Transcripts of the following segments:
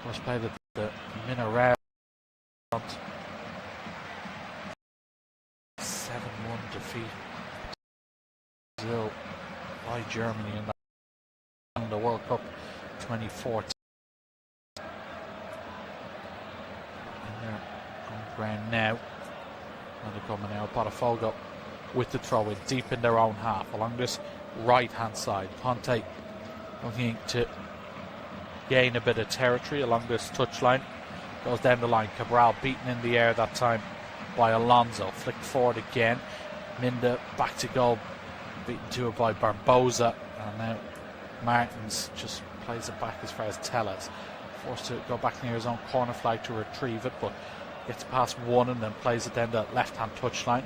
Was played at the Minaret. 7-1 defeat Brazil by Germany in the World Cup 2014. And they're on ground now. And they're coming out. Botafogo with the throw in deep in their own half along this right hand side. Ponte looking to gain a bit of territory along this touchline. Goes down the line. Cabral beaten in the air that time by Alonso. Flicked forward again. Minda back to goal. Beaten to it by Barbosa. And now Martins just plays it back as far as Tellez. Forced to go back near his own corner flag to retrieve it, but gets past one and then plays it down the left hand touchline.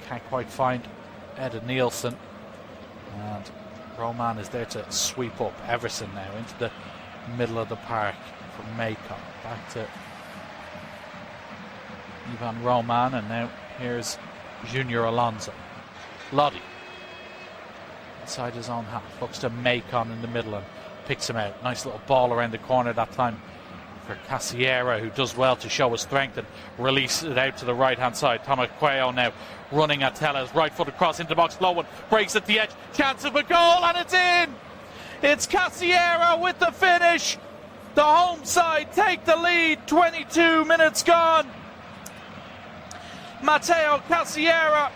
Can't quite find Eda Nielsen. And Roman is there to sweep up Everson now into the middle of the park from Macon. Back to Ivan Roman, and now here's Junior Alonso. Lodi inside his own half, looks to Macon in the middle and picks him out. Nice little ball around the corner that time for Casiera, who does well to show his strength and release it out to the right hand side. Thomas Cuello now running at Tellez, right foot across into the box, low one, breaks at the edge, chance of a goal, and it's in! It's Casiera with the finish. The home side take the lead, 22 minutes gone. Matteo Casiera,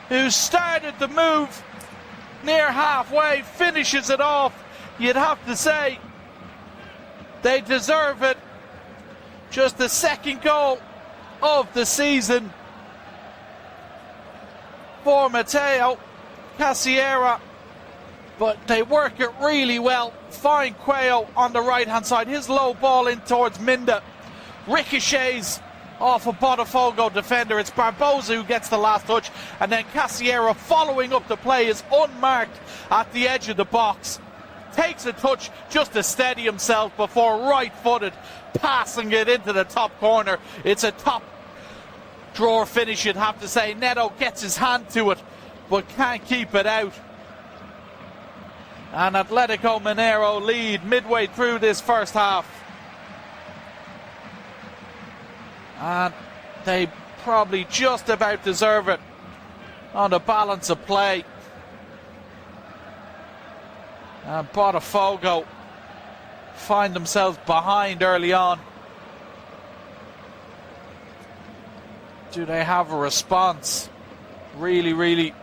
who started the move near halfway, finishes it off. You'd have to say they deserve it. Just the second goal of the season for Matteo Casiera, but they work it really well. Find Cuello on the right hand side, his low ball in towards Minda, ricochets off a Botafogo defender. It's Barbosa who gets the last touch, and then Casiera following up the play is unmarked at the edge of the box. Takes a touch just to steady himself before right-footed passing it into the top corner. It's a top drawer finish, you'd have to say. Neto gets his hand to it but can't keep it out. And Atletico Mineiro lead midway through this first half. And they probably just about deserve it on the balance of play. And Botafogo find themselves behind early on. Do they have a response? Really, really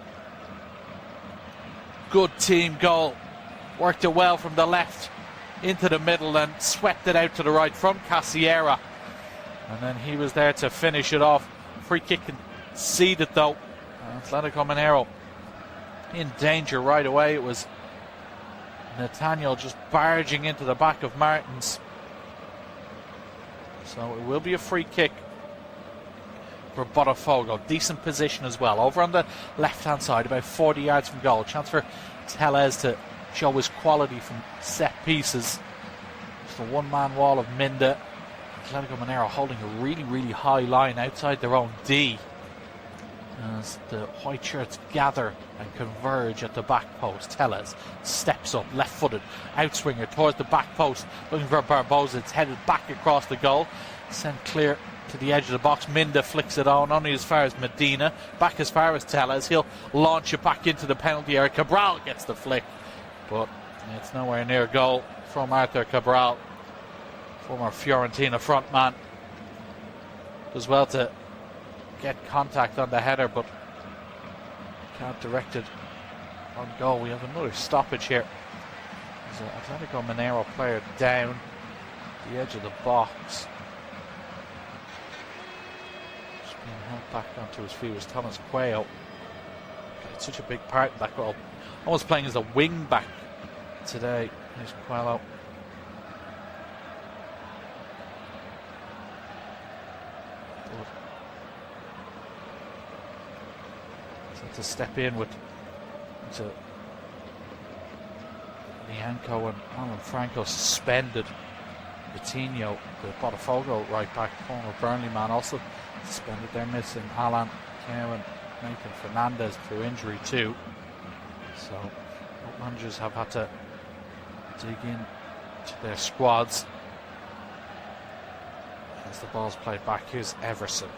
good team goal. Worked it well from the left into the middle and swept it out to the right from Casiera. And then he was there to finish it off. Free kick conceded though. Atletico Mineiro in danger right away. It was Nathaniel just barging into the back of Martins. So it will be a free kick for Botafogo. Decent position as well. Over on the left-hand side, about 40 yards from goal. Chance for Tellez to show his quality from set pieces. Just a one-man wall of Minda. Atletico Mineiro holding a really, really high line outside their own D. As the white shirts gather and converge at the back post. Tellez steps up, left-footed, outswinger towards the back post, looking for Barbosa. It's headed back across the goal, sent clear to the edge of the box. Minda flicks it on, only as far as Medina, back as far as Tellez. He'll launch it back into the penalty area. Cabral gets the flick, but it's nowhere near goal from Arthur Cabral, former Fiorentina frontman. Does well to get contact on the header, but can't direct it on goal. We have another stoppage here. There's an Atletico Mineiro player down the edge of the box. Just being held back onto his feet was Thomas Cuello. Played such a big part in that goal. Almost playing as a wing back today. Here's Cuello. To step in with Lianco and Alan Franco suspended. Coutinho, the Botafogo right back, former Burnley man, also suspended. They're missing Alan, Karen, Nathan Fernandez through injury too. So managers have had to dig in to their squads. As the ball's played back, here's Everson,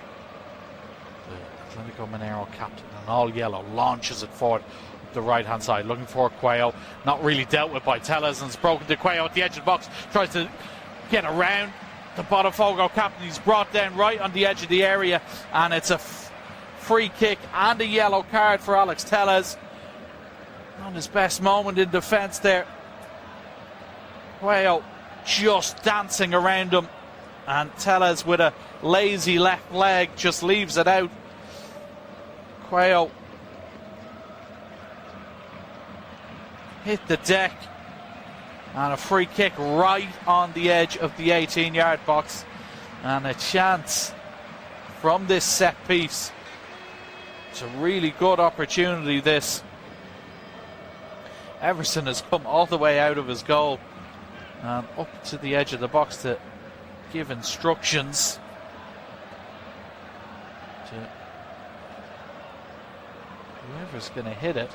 the Atletico Mineiro captain, in all yellow, launches it forward up the right hand side, looking for Cuello. Not really dealt with by Tellez, and it's broken to Cuello at the edge of the box. Tries to get around the Botafogo captain. He's brought down right on the edge of the area, and it's a free kick and a yellow card for Alex Tellez. On his best moment in defence there. Cuello just dancing around him, and Tellez with a lazy left leg just leaves it out. Cuello hit the deck, and a free kick right on the edge of the 18-yard box, and a chance from this set piece. It's a really good opportunity, this. Everson has come all the way out of his goal and up to the edge of the box to give instructions to whoever's going to hit it.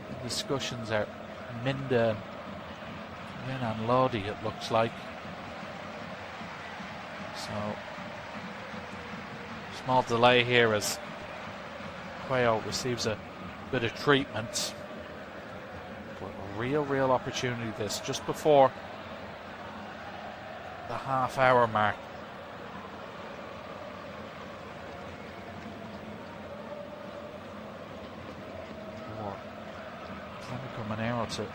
The discussions are Minda and Lodi, it looks like. So, small delay here as Cuello receives a bit of treatment. But a real opportunity this, just before the half-hour mark. For Atletico Mineiro to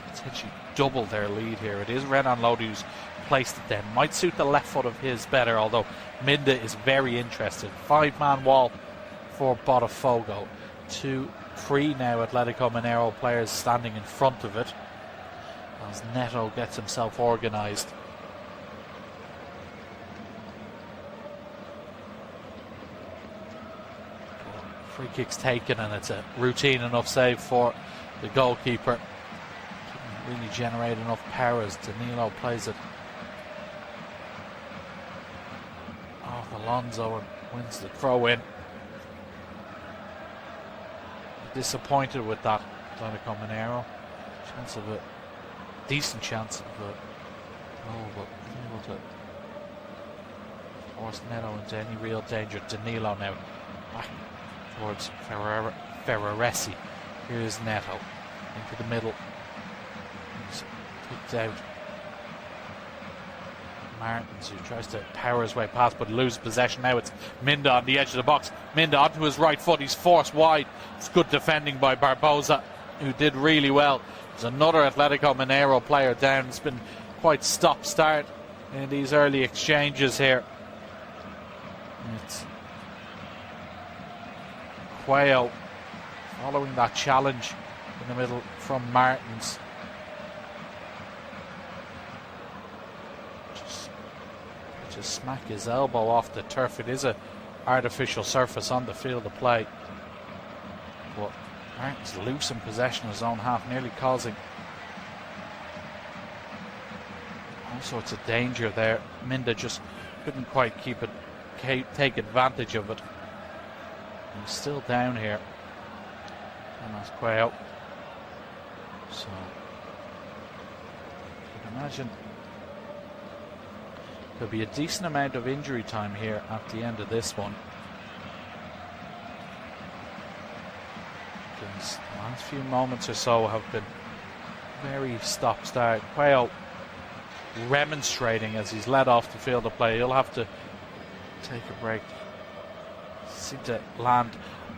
potentially double their lead here. It is Renan Lodi who's placed it then. Might suit the left foot of his better, although Minda is very interested. 5-man wall for Botafogo. 2-3 now Atletico Mineiro players standing in front of it as Neto gets himself organised. Free kick's taken, and it's a routine enough save for the goalkeeper. Didn't really generate enough power as Danilo plays it off Alonso and wins the throw in. Disappointed with that, Atletico Mineiro. Chance of a decent chance of a goal, but unable to force Neto into any real danger. Danilo now back towards Ferraresi. Here's Neto into the middle. He's picked out Martins, who tries to power his way past but loses possession. Now it's Minda on the edge of the box. Minda onto his right foot. He's forced wide. It's good defending by Barbosa, who did really well. There's another Atletico Mineiro player down. It's been quite stop-start in these early exchanges here. It's Cuello following that challenge in the middle from Martins. Just smack his elbow off the turf. It is an artificial surface on the field of play, but Martins loose in possession of his own half, nearly causing all sorts of danger there. Minda just couldn't quite take advantage of it. He's still down here, and that's Cuello. So you can imagine there'll be a decent amount of injury time here at the end of this one. Because the last few moments or so have been very stop-start. Cuello remonstrating as he's led off the field of play. He'll have to take a break. Seemed to land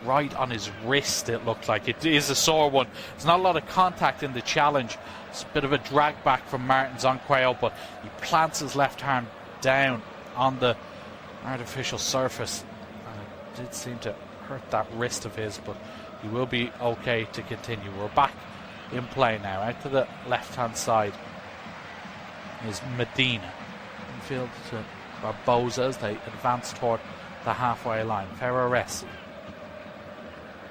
right on his wrist, it looked like. It is a sore one. There's not a lot of contact in the challenge. It's a bit of a drag back from Martins on Cuello, but he plants his left hand down on the artificial surface, and it did seem to hurt that wrist of his, but he will be okay to continue. We're back in play now. Out to the left hand side is Medina. Infield to Barbosa as they advance toward the halfway line. Ferraresi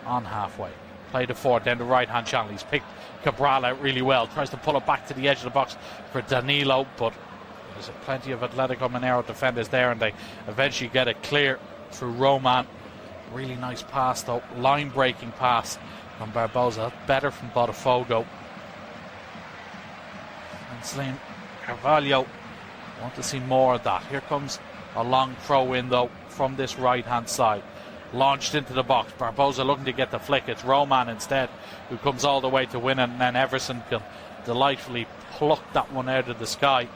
on halfway. Played it forward down the right hand channel. He's picked Cabral out really well. Tries to pull it back to the edge of the box for Danilo, but there's plenty of Atletico Mineiro defenders there, and they eventually get it clear through Roman. Really nice pass though, line breaking pass from Barbosa. Better from Botafogo. And Slim Carvalho. Want to see more of that. Here comes a long throw in though from this right hand side. Launched into the box. Barbosa looking to get the flick. It's Roman instead who comes all the way to win it, and then Everson can delightfully pluck that one out of the sky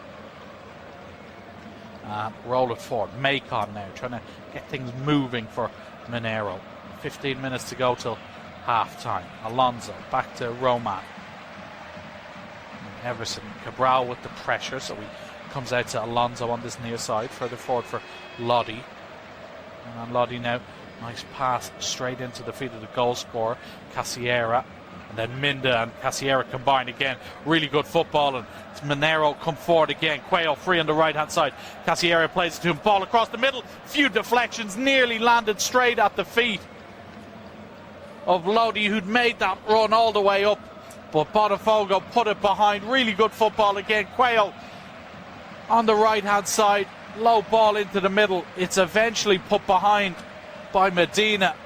and roll it forward. Macon now trying to get things moving for Mineiro. 15 minutes to go till half time. Alonso back to Roman. And Everson. Cabral with the pressure, so he comes out to Alonso on this near side. Further forward for Lodi. And on Lodi now, nice pass straight into the feet of the goal scorer, Casiera. And then Minda and Casiera combined again. Really good football, and it's Mineiro come forward again. Cuello free on the right hand side. Casiera plays it to him. Ball across the middle. Few deflections. Nearly landed straight at the feet of Lodi, who'd made that run all the way up. But Botafogo put it behind. Really good football again. Cuello on the right hand side. Low ball into the middle. It's eventually put behind by Medina.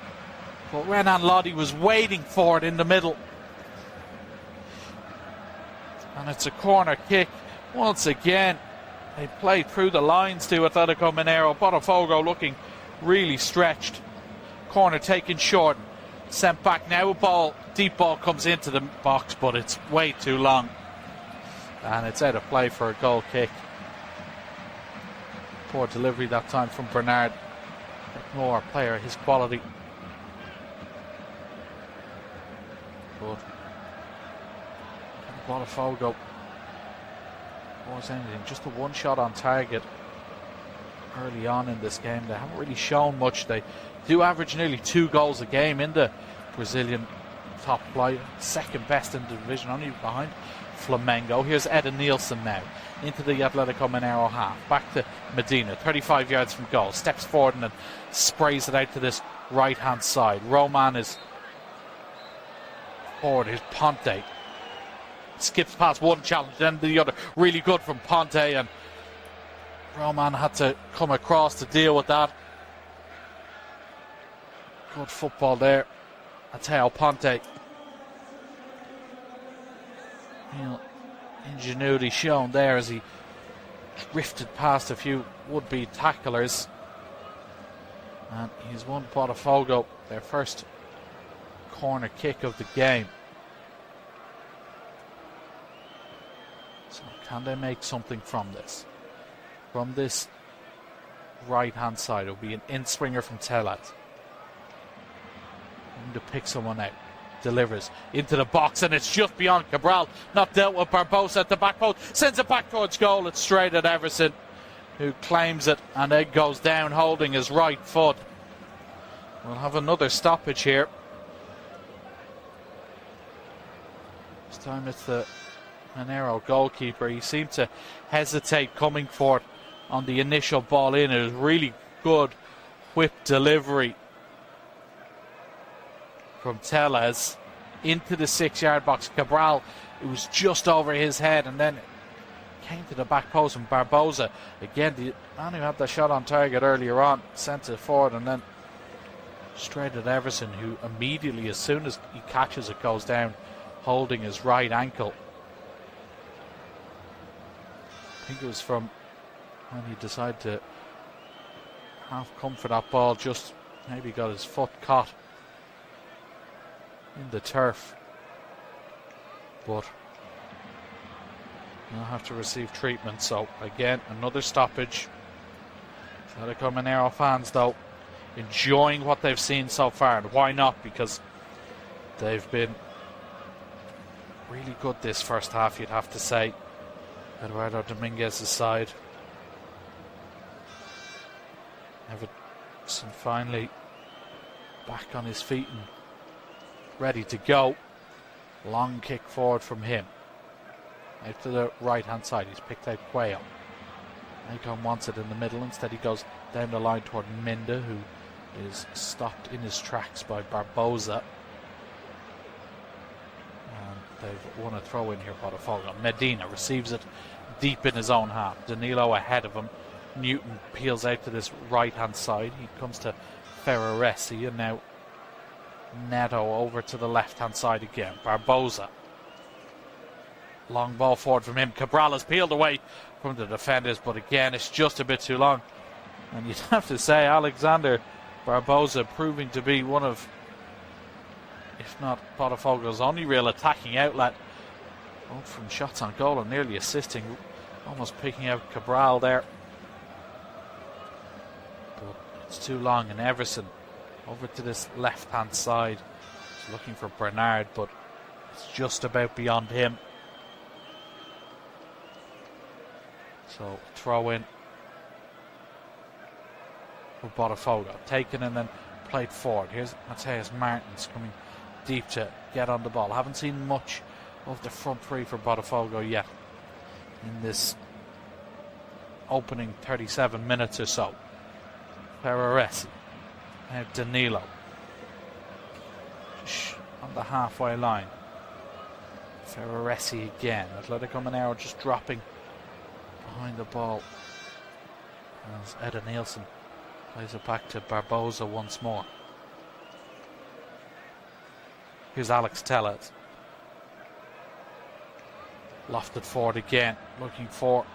But Renan Lodi was waiting for it in the middle. And it's a corner kick. Once again, they played through the lines to Atletico Mineiro. Botafogo looking really stretched. Corner taken short. Sent back now. A ball, deep ball comes into the box, but it's way too long. And it's out of play for a goal kick. Poor delivery that time from Bernard. More player, his quality. But Botafogo was anything, just a one shot on target early on in this game. They haven't really shown much. They do average nearly 2 goals a game in the Brazilian top flight, second best in the division, only behind Flamengo. Here's Eden Nielsen now into the Atletico Mineiro half, back to Medina, 35 yards from goal, steps forward and then sprays it out to this right hand side. Roman is forward. Here's Ponte, skips past one challenge, then the other. Really good from Ponte, and Roman had to come across to deal with that. Good football there. Mateo Ponte. Ingenuity shown there as he drifted past a few would-be tacklers. And he's won Botafogo their first corner kick of the game. So can they make something from this? From this right-hand side, it'll be an in-swinger from Telat. To pick someone out. Delivers into the box, and it's just beyond Cabral. Not dealt with. Barbosa at the back post. Sends it back towards goal. It's straight at Everson, who claims it, and it goes down holding his right foot. We'll have another stoppage here. This time it's the Mineiro goalkeeper. He seemed to hesitate coming for it on the initial ball in. It was really good whip delivery from Tellez into the 6-yard box. Cabral, it was just over his head, and then it came to the back post, and Barbosa, again, the man who had the shot on target earlier on, sent it forward and then straight at Everson, who immediately, as soon as he catches it, goes down holding his right ankle. I think it was from when he decided to half come for that ball, just maybe got his foot caught in the turf, but he'll have to receive treatment. So again, another stoppage. Atletico Mineiro fans, though, enjoying what they've seen so far, and why not, because they've been really good this first half, you'd have to say. Eduardo Dominguez's side. Everton finally back on his feet and ready to go. Long kick forward from him. Out to the right hand side. He's picked out Cuello. Macon wants it in the middle. Instead he goes down the line toward Minda, who is stopped in his tracks by Barbosa. And they've won a throw in here, Botafogo. Medina receives it deep in his own half. Danilo ahead of him. Newton peels out to this right hand side. He comes to Ferraresi, and now Neto over to the left hand side again. Barbosa Long ball forward from him. Cabral has peeled away from the defenders, but again, it's just a bit too long. And you'd have to say Alexander Barbosa proving to be one of, if not Botafogo's only real attacking outlet. Both from shots on goal and nearly assisting, almost picking out Cabral there. But it's too long, and Everson over to this left-hand side. He's looking for Bernard, but it's just about beyond him. So throw in for Botafogo. Taken and then played forward. Here's Mateus Martins coming deep to get on the ball. Haven't seen much of the front three for Botafogo yet in this opening 37 minutes or so. Ferraresi. Now Danilo. Just on the halfway line. Ferraresi again. Atletico-MG just dropping behind the ball as Eda Nielsen plays it back to Barbosa once more. Here's Alex Tellez. Lofted forward again, looking for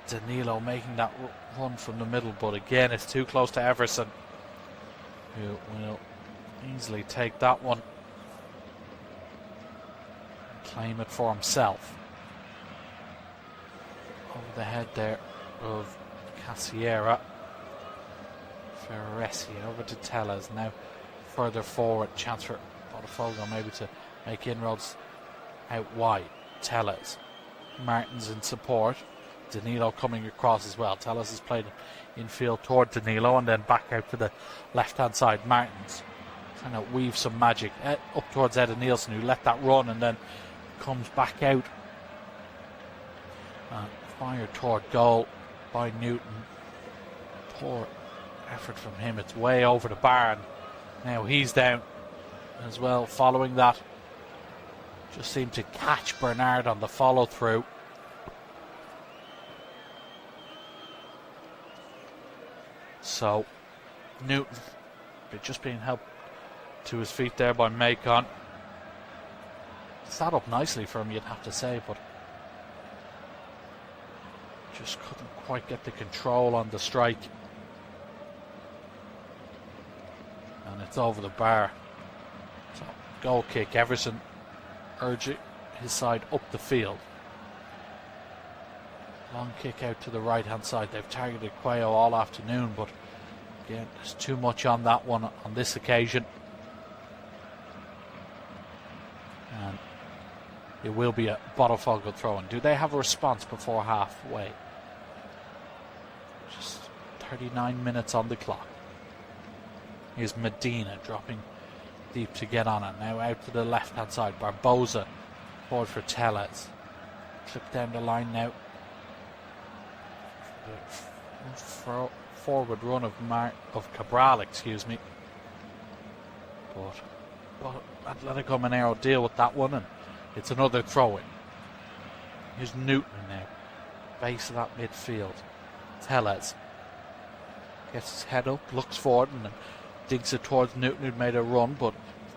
Danilo, making that run from the middle, but again it's too close to Everson, who will easily take that one and claim it for himself. Over the head there of Casiera. Ferraresi over to Tellez. Now further forward, chance for Botafogo maybe to make inroads out wide. Tellez. Martins in support. Danilo coming across as well. Tellez has played infield toward Danilo and then back out to the left hand side. Martins trying to weave some magic up towards Eda Nielsen, who let that run and then comes back out. Fired toward goal by Newton. Poor effort from him. It's way over the bar, and now he's down as well following that. Just seemed to catch Bernard on the follow through. So Newton just being helped to his feet there by Macon. Sat up nicely for him, you'd have to say, but just couldn't quite get the control on the strike. And it's over the bar. So goal kick. Everson urging his side up the field. Long kick out to the right hand side. They've targeted Cuello all afternoon, but again, there's too much on that one on this occasion. And it will be a Botafogo throw-in. Do they have a response before halfway? Just 39 minutes on the clock. Here's Medina dropping deep to get on it. Now out to the left hand side. Barbosa forward for Tellez. Clip down the line now. The forward run of Cabral, excuse me. But Atletico-MG deal with that one, and it's another throw-in. Here's Newton now. Base of that midfield. Tellez gets his head up, looks forward, and then dinks it towards Newton, who'd made a run, but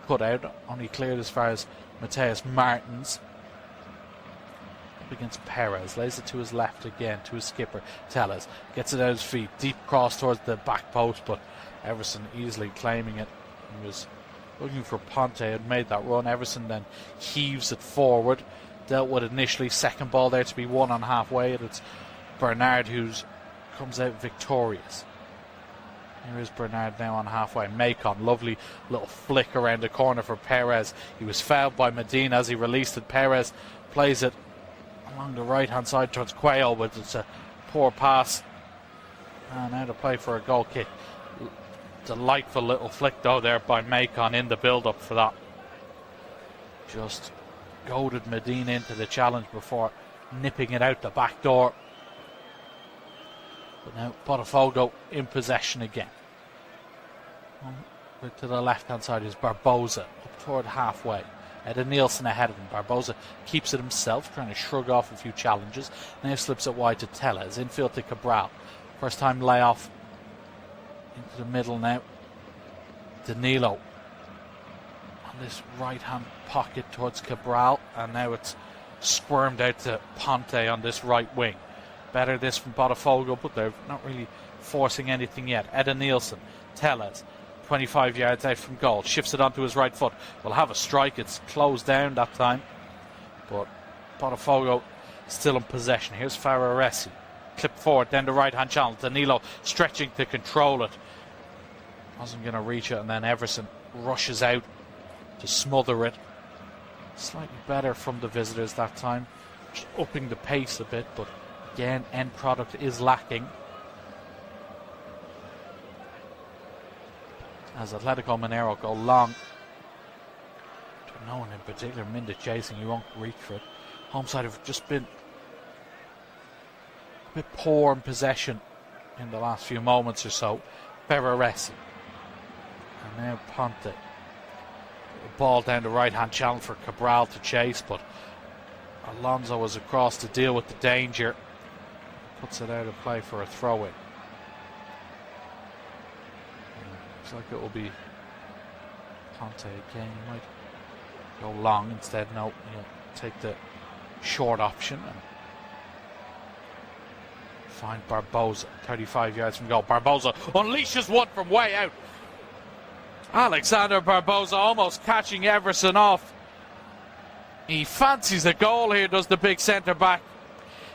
cut out. Only cleared as far as Mateus Martins. Up against Perez. Lays it to his left again, to his skipper. Tellez gets it out his feet. Deep cross towards the back post, but Everson easily claiming it. He was looking for Ponte, had made that run. Everson then heaves it forward. Dealt with initially. Second ball there to be won on halfway, and it's Bernard who comes out victorious. Here is Bernard now on halfway. Macon, lovely little flick around the corner for Perez. He was fouled by Medina as he released it. Perez plays it along the right hand side towards Cuello, but it's a poor pass. And now to play for a goal kick. Delightful little flick though there by Macon in the build up for that. Just goaded Medina into the challenge before nipping it out the back door. But now Botafogo in possession again. To the left hand side is Barbosa up toward halfway. Eda Nielsen ahead of him. Barbosa keeps it himself, trying to shrug off a few challenges. Now slips it wide to Tellez. Infield to Cabral. First time layoff into the middle now. Danilo on this right hand pocket towards Cabral, and now it's squirmed out to Ponte on this right wing. Better this from Botafogo, but they're not really forcing anything yet. Eden Nielsen, Tellez, 25 yards out from goal, shifts it onto his right foot. Will have a strike. It's closed down that time, but Botafogo still in possession. Here's Ferraresi, clipped forward down the right hand channel. Danilo stretching to control it, wasn't going to reach it, and then Everson rushes out to smother it. Slightly better from the visitors that time, just upping the pace a bit, but again, end product is lacking. As Atletico Mineiro go long, to no one in particular, Minda chasing, you won't reach for it. Home side have just been a bit poor in possession in the last few moments or so. Ferraresi, and now Ponte. The ball down the right hand channel for Cabral to chase, but Alonso was across to deal with the danger. Puts it out of play for a throw-in. Looks like it will be Ponte again. He might go long instead. No, he'll take the short option and find Barbosa, 35 yards from goal. Barbosa unleashes one from way out. Alexander Barbosa almost catching Everson off. He fancies a goal here, does the big centre-back.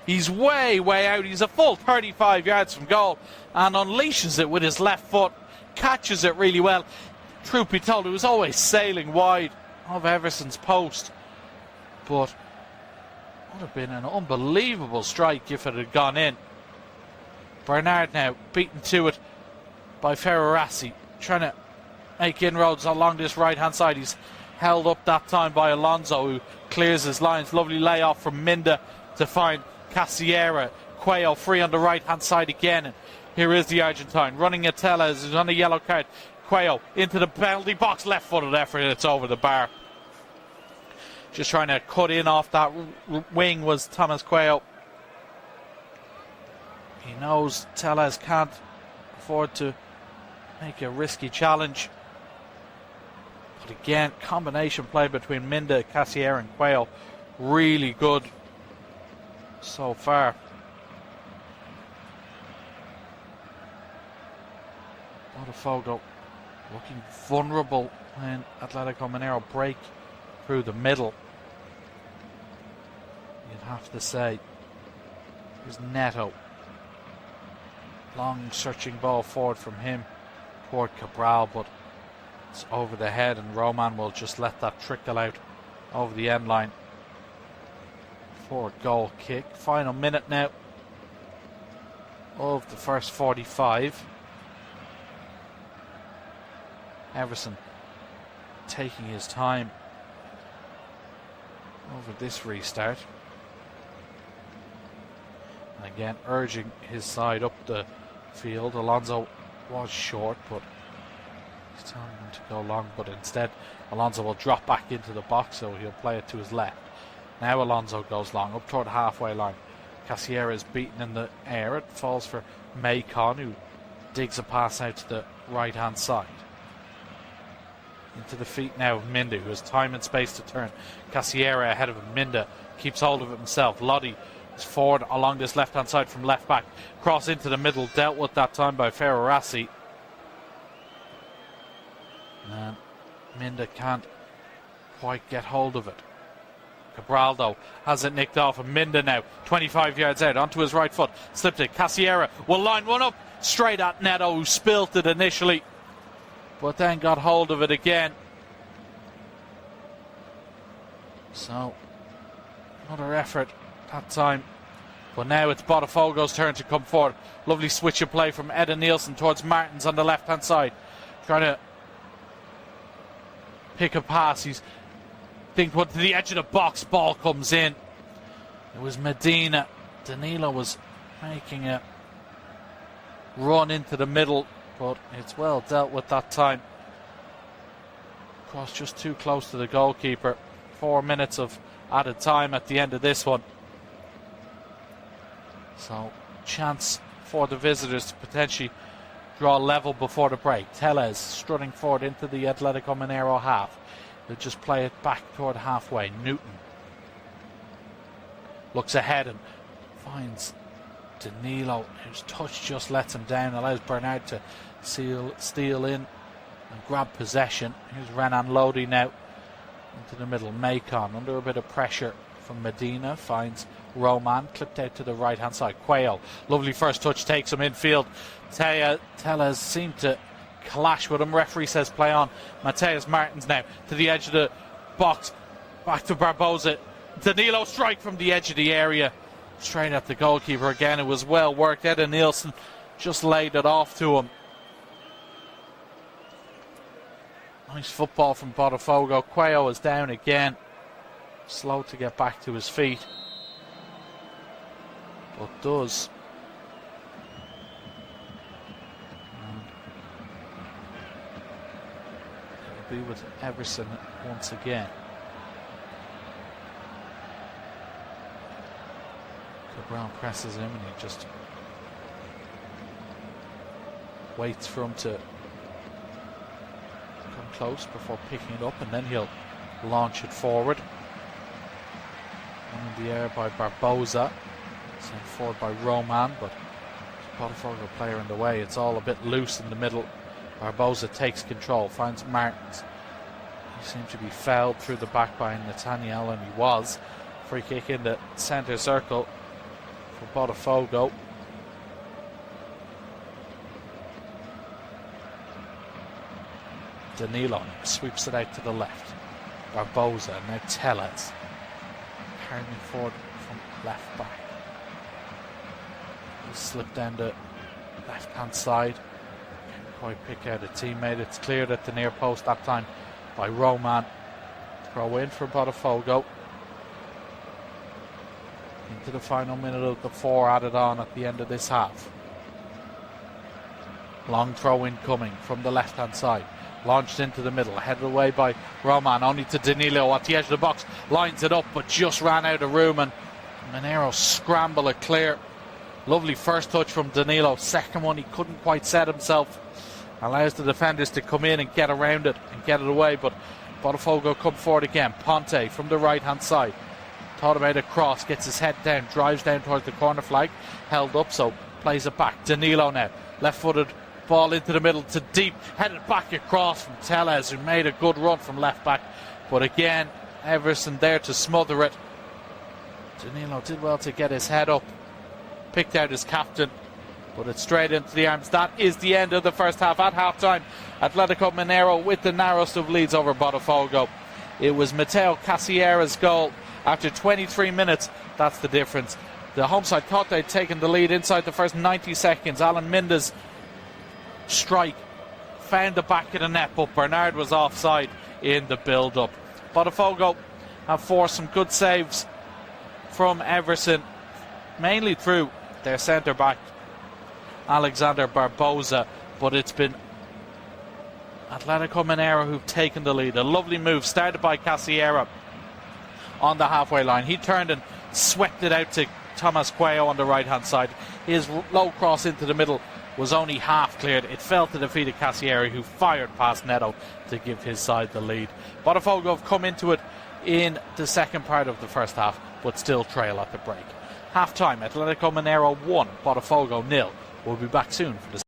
He's way out. He's a full 35 yards from goal and unleashes it with his left foot. Catches it really well. Truth be told, it was always sailing wide of Everson's post, but would have been an unbelievable strike if it had gone in. Bernard now beaten to it by Ferraresi, trying to make inroads along this right hand side. He's held up that time by Alonso, who clears his lines. Lovely layoff from Minda to find Casiera. Cuello free on the right hand side again, and here is the Argentine running at Tellez, who's on a yellow card. Cuello into the penalty box, left footed effort, it's over the bar. Just trying to cut in off that wing was Thomas Cuello. He knows Tellez can't afford to make a risky challenge. But again, combination play between Minda, Casiera and Cuello, really good so far. Botafogo looking vulnerable when Atletico Mineiro break through the middle, you'd have to say. Here's Neto. Long searching ball forward from him toward Cabral, but it's over the head and Roman will just let that trickle out over the end line for a goal kick. Final minute now of the first 45. Everson taking his time over this restart, and again urging his side up the field. Alonso was short, but he's telling him to go long, but instead Alonso will drop back into the box, so he'll play it to his left. Now Alonso goes long up toward the halfway line. Casiera is beaten in the air. It falls for Macon, who digs a pass out to the right hand side. Into the feet now of Minda, who has time and space to turn. Casiera ahead of him. Minda keeps hold of it himself. Lodi is forward along this left hand side from left back. Cross into the middle, dealt with that time by Ferraresi. And Minda can't quite get hold of it. Cabral though has it nicked off, and Minda now 25 yards out onto his right foot. Slipped it. Casiera will line one up straight at Neto, who spilt it initially, but then got hold of it again. So another effort that time, but now it's Botafogo's turn to come forward. Lovely switch of play from Eden Nielsen towards Martins on the left hand side, trying to pick a pass. He's think what to the edge of the box, ball comes in. It was Medina. Danilo was making a run into the middle, but it's well dealt with that time. Cross just too close to the goalkeeper. 4 minutes of added time at the end of this one. So chance for the visitors to potentially draw level before the break. Tellez strutting forward into the Atletico Mineiro half. They'll just play it back toward halfway. Newton looks ahead and finds Danilo, whose touch just lets him down, allows Bernard to steal in and grab possession. Here's Renan Lodi now into the middle. Macon under a bit of pressure from Medina, finds Roman, clipped out to the right hand side. Cuello, lovely first touch, takes him infield. Tellez seemed to clash with him. Referee says play on. Mateus Martins now to the edge of the box, back to Barbosa. Danilo strike from the edge of the area, straight at the goalkeeper again. It was well worked. Eda Nielsen just laid it off to him. Nice football from Botafogo. Cuello is down again, slow to get back to his feet, but does. It'll be with Everson once again. Brown presses him and he just waits for him to come close before picking it up, and then he'll launch it forward. One in the air by Barbosa, sent forward by Roman, but Botafogo player in the way. It's all a bit loose in the middle. Barbosa takes control, finds Martins. He seemed to be fouled through the back by Nathaniel, and he was. Free kick in the centre circle for Botafogo. Danilo sweeps it out to the left. Barbosa, now Tellez. Carrying forward from left back. He'll slip down the left hand side. Can't quite pick out a teammate. It's cleared at the near post that time by Roman. Throw in for Botafogo. Into the final minute of the 4 added on at the end of this half. Long throw in coming from the left hand side. Launched into the middle, headed away by Roman, only to Danilo at the edge of the box. Lines it up, but just ran out of room, and Monero scramble it clear. Lovely first touch from Danilo. Second one, he couldn't quite set himself. Allows the defenders to come in and get around it and get it away, but Botafogo come forward again. Ponte from the right hand side. Thought about a cross, gets his head down, drives down towards the corner flag, held up, so plays it back. Danilo now, left-footed ball into the middle to deep, headed back across from Tellez, who made a good run from left back, but again, Everson there to smother it. Danilo did well to get his head up, picked out his captain, but it's straight into the arms. That is the end of the first half. At half-time, Atletico Mineiro with the narrowest of leads over Botafogo. It was Mateo Casierra's goal. After 23 minutes, that's the difference. The home side thought they'd taken the lead inside the first 90 seconds. Alan Minda's strike found the back of the net, but Bernard was offside in the build-up. Botafogo have forced some good saves from Everson, mainly through their centre-back, Alexander Barbosa, but it's been Atletico Mineiro who've taken the lead. A lovely move started by Casierra on the halfway line. He turned and swept it out to Thomas Cuello on the right hand side. His low cross into the middle was only half cleared. It fell to the feet of Casierra, who fired past Neto to give his side the lead. Botafogo have come into it in the second part of the first half, but still trail at the break. Half time, Atletico Mineiro 1, Botafogo 0. We'll be back soon for the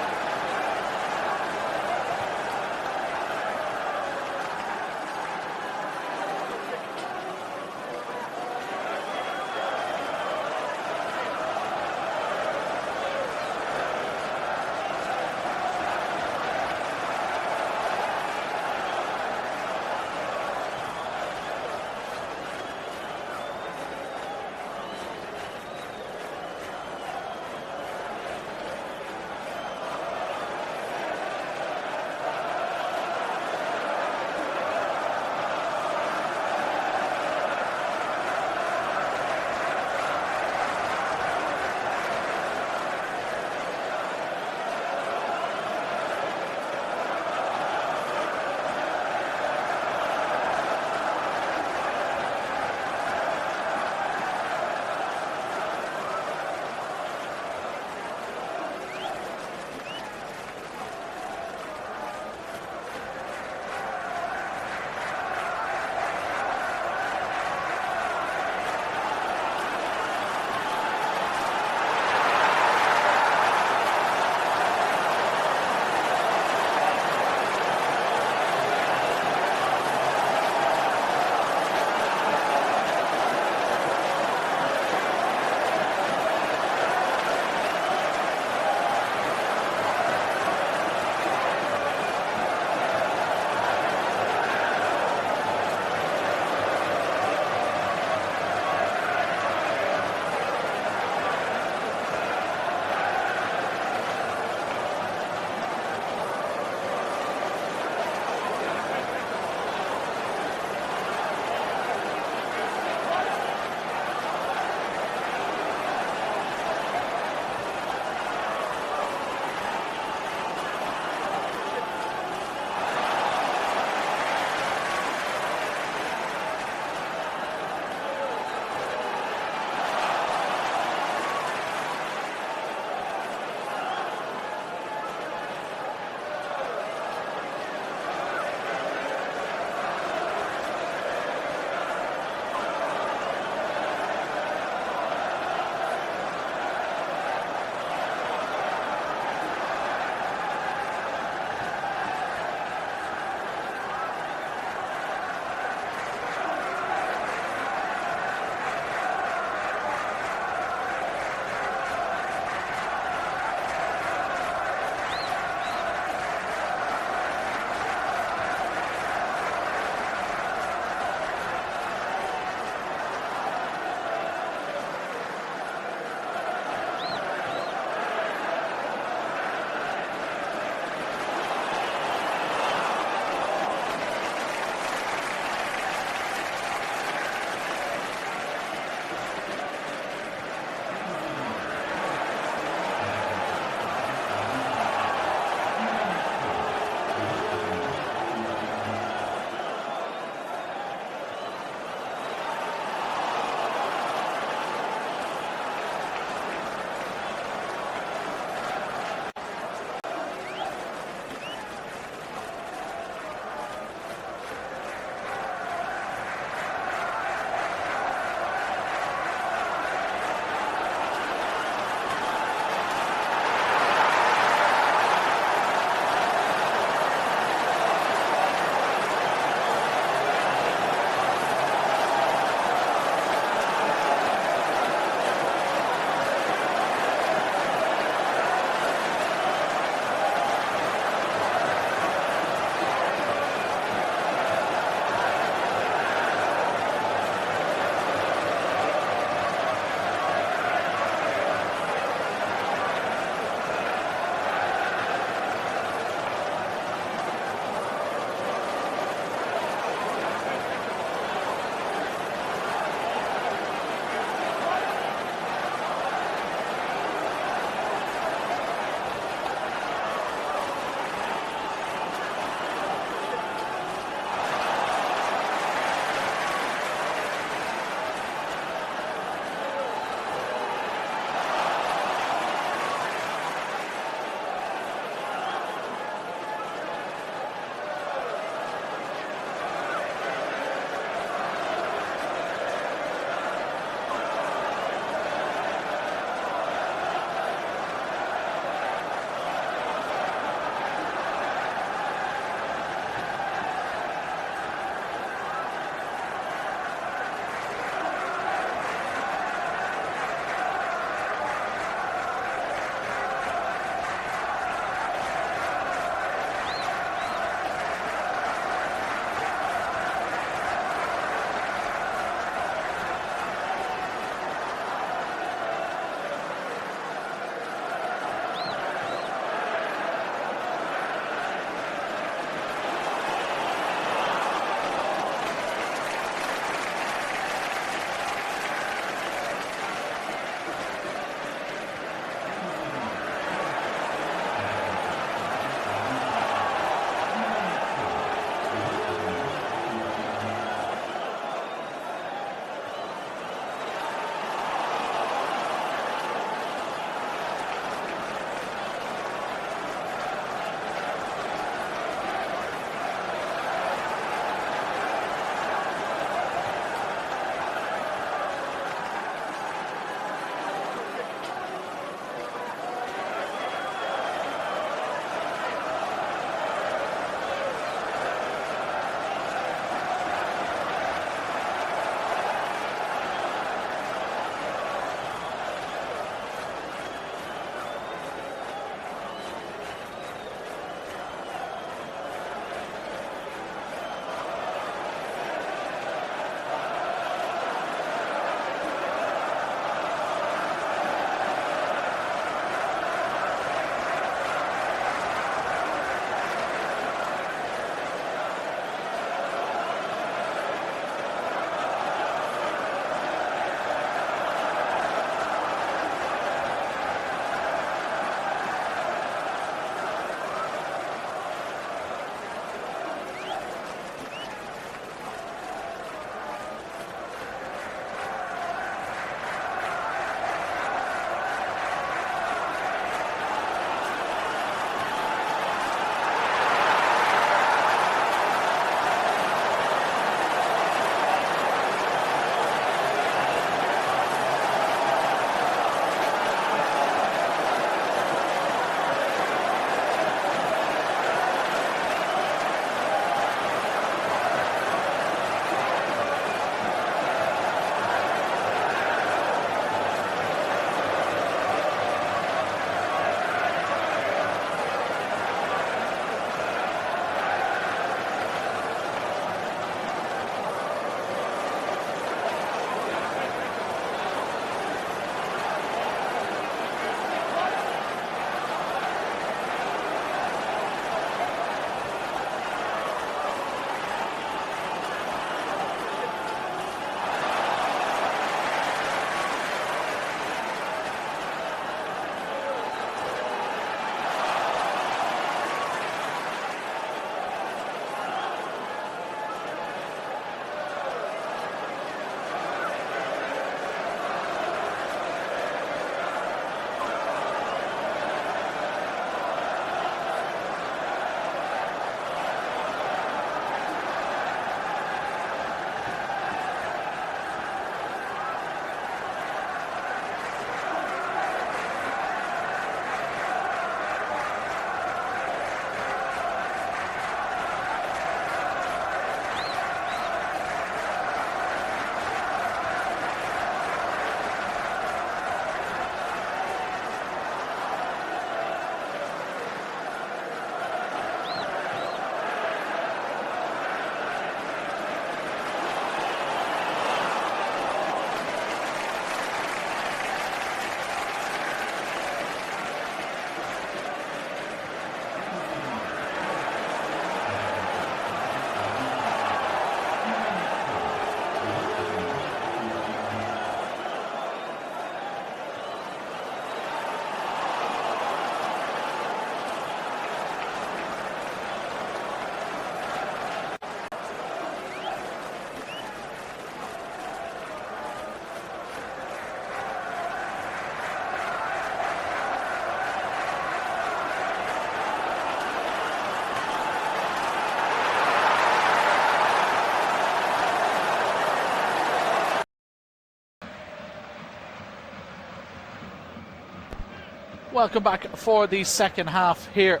Welcome back for the second half here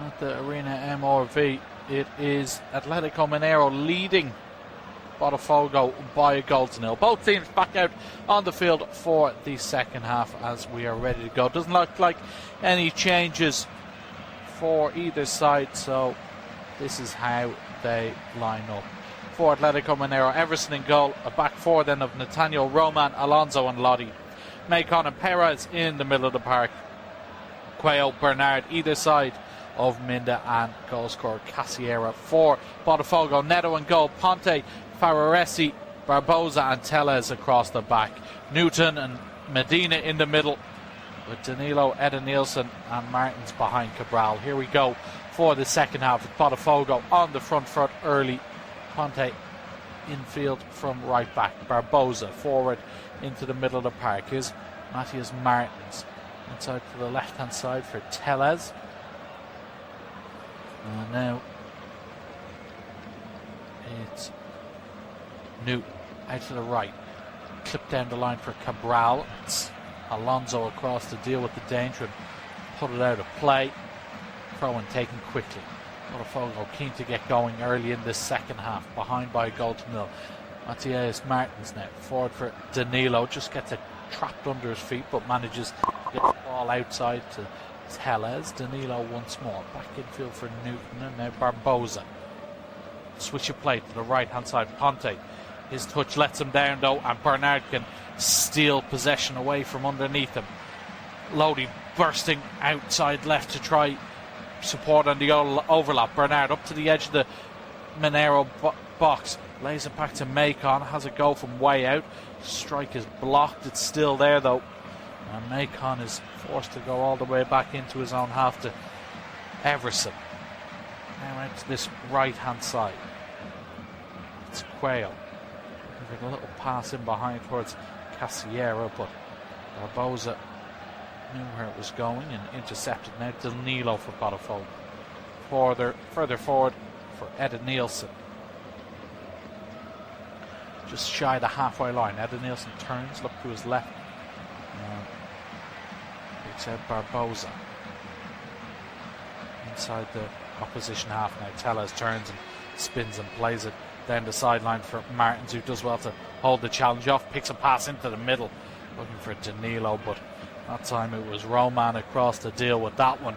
at the Arena MRV. It is Atletico Mineiro leading Botafogo by a goal to nil. Both teams back out on the field for the second half as we are ready to go. Doesn't look like any changes for either side, so this is how they line up. For Atletico Mineiro, Everson in goal, a back four then of Nathaniel, Roman, Alonso and Lodi. Macon and Perez in the middle of the park. Quayo, Bernard either side of Minda, and goal scorer Casiera. For Botafogo, Neto in goal, Ponte, Fararesi, Barbosa and Tellez across the back. Newton and Medina in the middle with Danilo, Edenilson and Martins behind Cabral. Here we go for the second half with Botafogo on the front foot early. Ponte infield from right back. Barbosa forward into the middle of the park. Here's Matthias Martins inside to the left hand side for Tellez. And now it's Newton out to the right. Clip down the line for Cabral. It's Alonso across to deal with the danger and put it out of play. Throw-in taken quickly. Botafogo keen to get going early in this second half, behind by a goal to nil. Matthias Martins now forward for Danilo, just gets it trapped under his feet but manages to get the ball outside to Tellez. Danilo once more, back infield for Newton and now Barbosa. Switch of play to the right hand side. Ponte, his touch lets him down though, and Bernard can steal possession away from underneath him. Lodi bursting outside left to try support on the overlap. Bernard up to the edge of the Mineiro box, lays it back to Macon, has a go from way out. Strike is blocked, it's still there though, and Macon is forced to go all the way back into his own half to Everson. Now out to this right hand side, it's Quayo with a little pass in behind towards Casiera, but Barbosa knew where it was going and intercepted. Now Danilo for Botafogo. Further forward for Edenilson. Just shy of the halfway line. Edenilson turns, look to his left. Picks out Barbosa. Inside the opposition half now. Tellez turns and spins and plays it down the sideline for Martins, who does well to hold the challenge off. Picks a pass into the middle, looking for Danilo, but that time it was Roman across to deal with that one.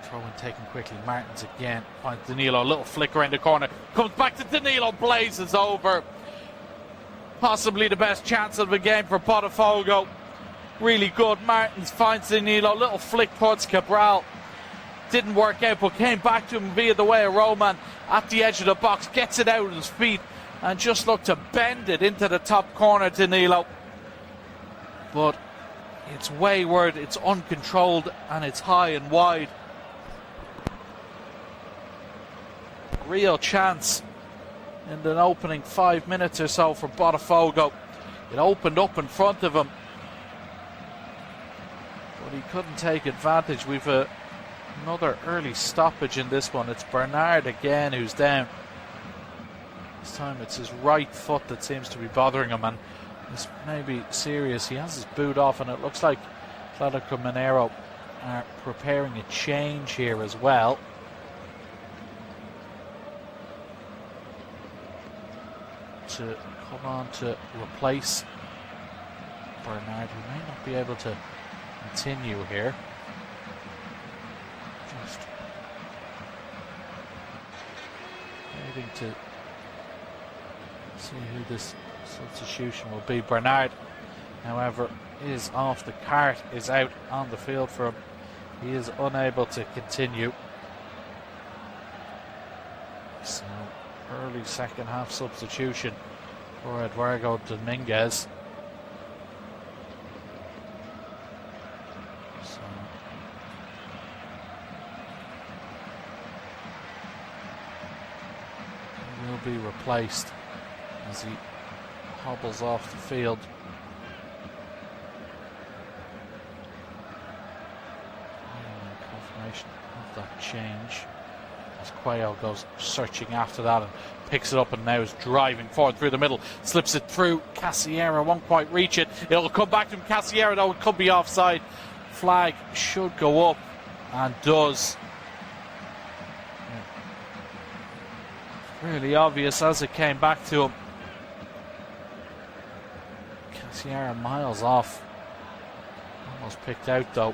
Throw-in taken quickly. Martins again finds Danilo. A little flick around the corner. Comes back to Danilo. Blazes over. Possibly the best chance of the game for Botafogo. Really good. Martins finds Danilo. Little flick towards Cabral. Didn't work out, but came back to him via the way of Roman at the edge of the box. Gets it out of his feet and just looked to bend it into the top corner, Danilo. But it's wayward, it's uncontrolled, and it's high and wide. Real chance in the opening 5 minutes or so for Botafogo. It opened up in front of him, but he couldn't take advantage. We've another early stoppage in this one. It's Bernard again who's down. This time it's his right foot that seems to be bothering him, and this may be serious. He has his boot off, and it looks like Atletico Mineiro are preparing a change here as well. To come on to replace Bernard, who may not be able to continue here. Just waiting to see who this substitution will be. Bernard, however, is off the cart, is out on the field for him. He is unable to continue. So, early second half substitution for Eduardo Dominguez. So, he will be replaced as he hobbles off the field. Confirmation of that change. as Cuello goes searching after that and picks it up and now is driving forward through the middle, slips it through. Casillero won't quite reach it. It'll come back to him. Casillero, though, it could be offside. Flag should go up and does. Really obvious as it came back to him. Casillero miles off. Almost picked out though.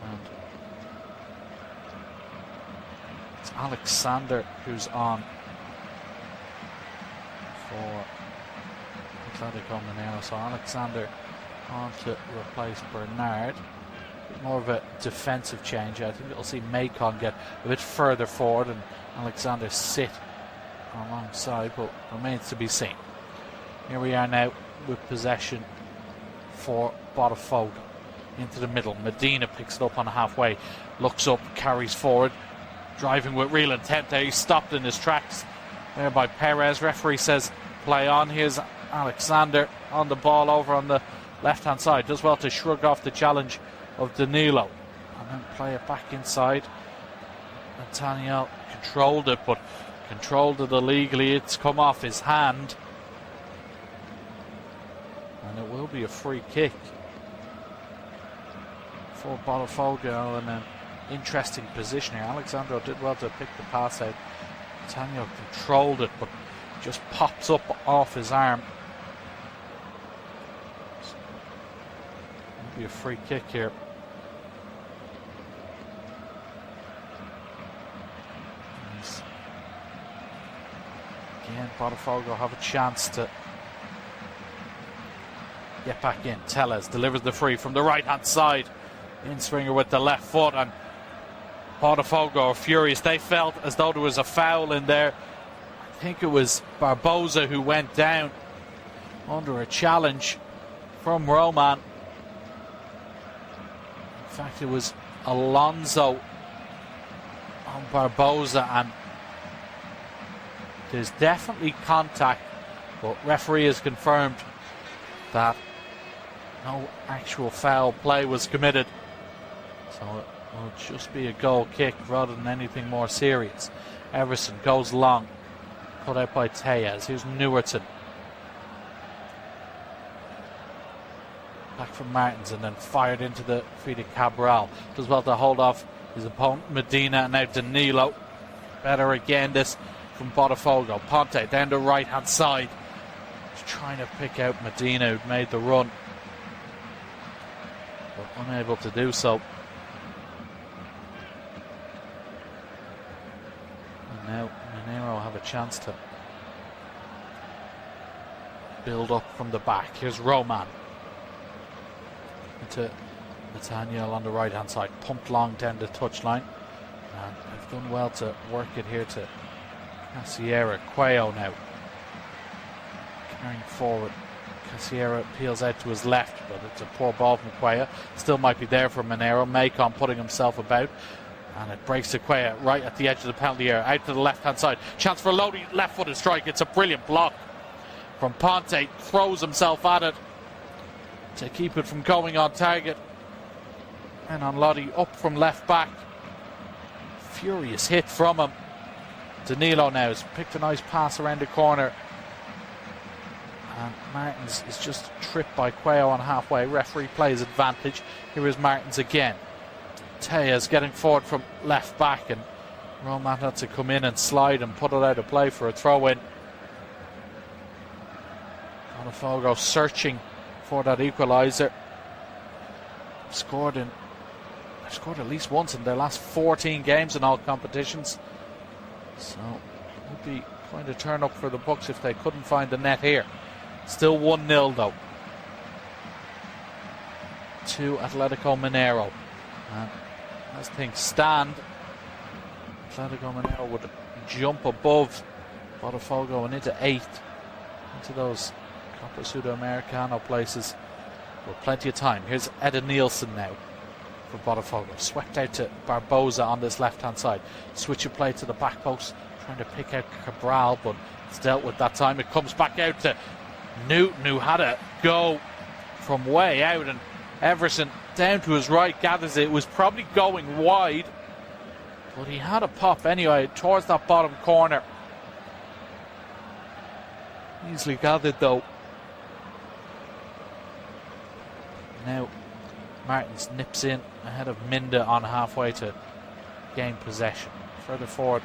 And it's Alexander who's on for Atletico-Mineiro. So Alexander on to replace Bernard. More of a defensive change. I think you'll see Macon get a bit further forward and Alexander sit alongside, but remains to be seen. Here we are now with possession for Botafogo. Into the middle. Medina picks it up on halfway. Looks up, carries forward. Driving with real intent there. He's stopped in his tracks there by Perez. Referee says play on. Here's Alexander on the ball over on the left hand side. Does well to shrug off the challenge of Danilo and then play it back inside. Nathaniel controlled it, but controlled it illegally. It's come off his hand and it will be a free kick for Botafogo in an interesting position here. Alexandro did well to pick the pass out. Nathaniel controlled it but just pops up off his arm. Be a free kick here. Again, Botafogo have a chance to get back in. Tellez delivers the free from the right hand side. In-swinger with the left foot, and Botafogo are furious. They felt as though there was a foul in there. I think it was Barbosa who went down under a challenge from Roman. In fact, it was Alonso on Barbosa, and there's definitely contact, but referee has confirmed that no actual foul play was committed. So it will just be a goal kick rather than anything more serious. Everson goes long, cut out by Tellez. Here's Newerton. Back from Martins and then fired into the feet of Cabral. Does well to hold off his opponent Medina, and now Danilo. Better again this from Botafogo. Ponte down the right hand side. He's trying to pick out Medina, who'd made the run, but unable to do so. And now Mineiro have a chance to build up from the back. Here's Roman. To Nathaniel on the right hand side, pumped long down the touchline, and they've done well to work it here to Casillero. Cuello now carrying forward. Casillero peels out to his left, but it's a poor ball from Cuello. Still might be there for Mineiro. Macon putting himself about, and it breaks to Cuello right at the edge of the penalty area, out to the left hand side. Chance for Lodi, left footed strike. It's a brilliant block from Ponte. Throws himself at it to keep it from going on target. And on Lodi, up from left back. Furious hit from him. Danilo now has picked a nice pass around the corner, and Martins is just tripped by Cuello on halfway. Referee plays advantage. Here is Martins again. Tellez getting forward from left back, and Roman had to come in and slide and put it out of play for a throw in. Botafogo searching for that equaliser. Scored at least once in their last 14 games in all competitions. So it would be quite a turn up for the Bucks if they couldn't find the net here. Still 1-0 though to Atletico-Mineiro. And as things stand, Atletico-Mineiro would jump above Botafogo and into 8th, into those Copa Sudamericano places with plenty of time. Here's Eden Nielsen now for Botafogo. Swept out to Barbosa on this left hand side. Switch of play to the back post, trying to pick out Cabral, but it's dealt with that time. It comes back out to Newton, who had a go from way out, and Everson down to his right gathers it. It was probably going wide, but he had a pop anyway towards that bottom corner. Easily gathered though. Now Martins nips in ahead of Minda on halfway to gain possession. Further forward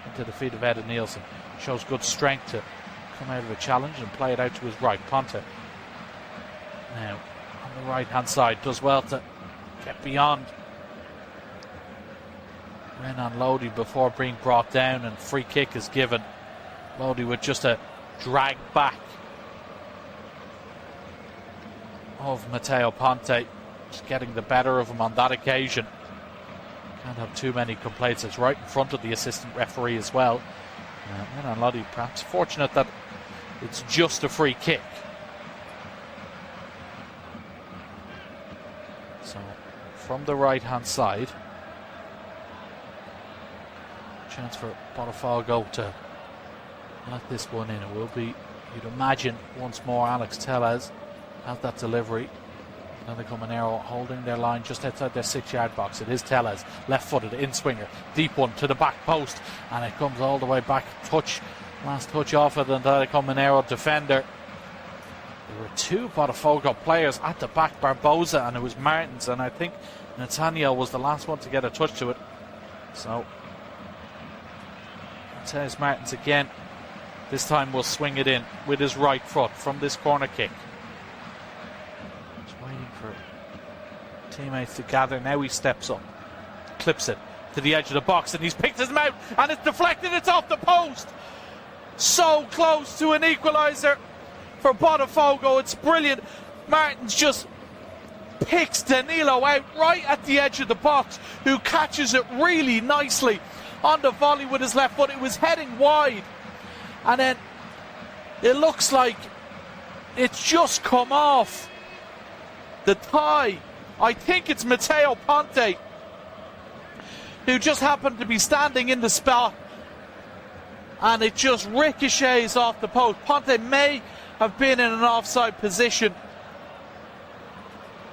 into the feet of Ed Nielsen. Shows good strength to come out of a challenge and play it out to his right. Ponte now on the right hand side does well to get beyond Renan Lodi before being brought down, and free kick is given. Lodi with just a drag back of Matteo Ponte, just getting the better of him on that occasion. Can't have too many complaints. It's right in front of the assistant referee as well. Renan Lodi perhaps fortunate that it's just a free kick. So from the right hand side, chance for Botafogo to let this one in. It will be, you'd imagine, once more Alex Tellez at that delivery. Atletico Mineiro holding their line just outside their 6-yard box. It is Tellez, left-footed in-swinger, deep one to the back post, and it comes all the way back. Last touch off of the Atletico Mineiro defender. There were two Botafogo players at the back, Barbosa, and it was Martins, and I think Nathaniel was the last one to get a touch to it. So Tellez Martins again. This time will swing it in with his right foot from this corner kick. Just waiting for teammates to gather. Now he steps up, clips it to the edge of the box, and he's picked his mouth, and it's deflected. It's off the post. So close to an equaliser for Botafogo. It's brilliant. Martins just picks Danilo out right at the edge of the box, who catches it really nicely on the volley with his left foot. It was heading wide, and then it looks like it's just come off the thigh. I think it's Matteo Ponte, who just happened to be standing in the spot, and it just ricochets off the post. Ponte may have been in an offside position,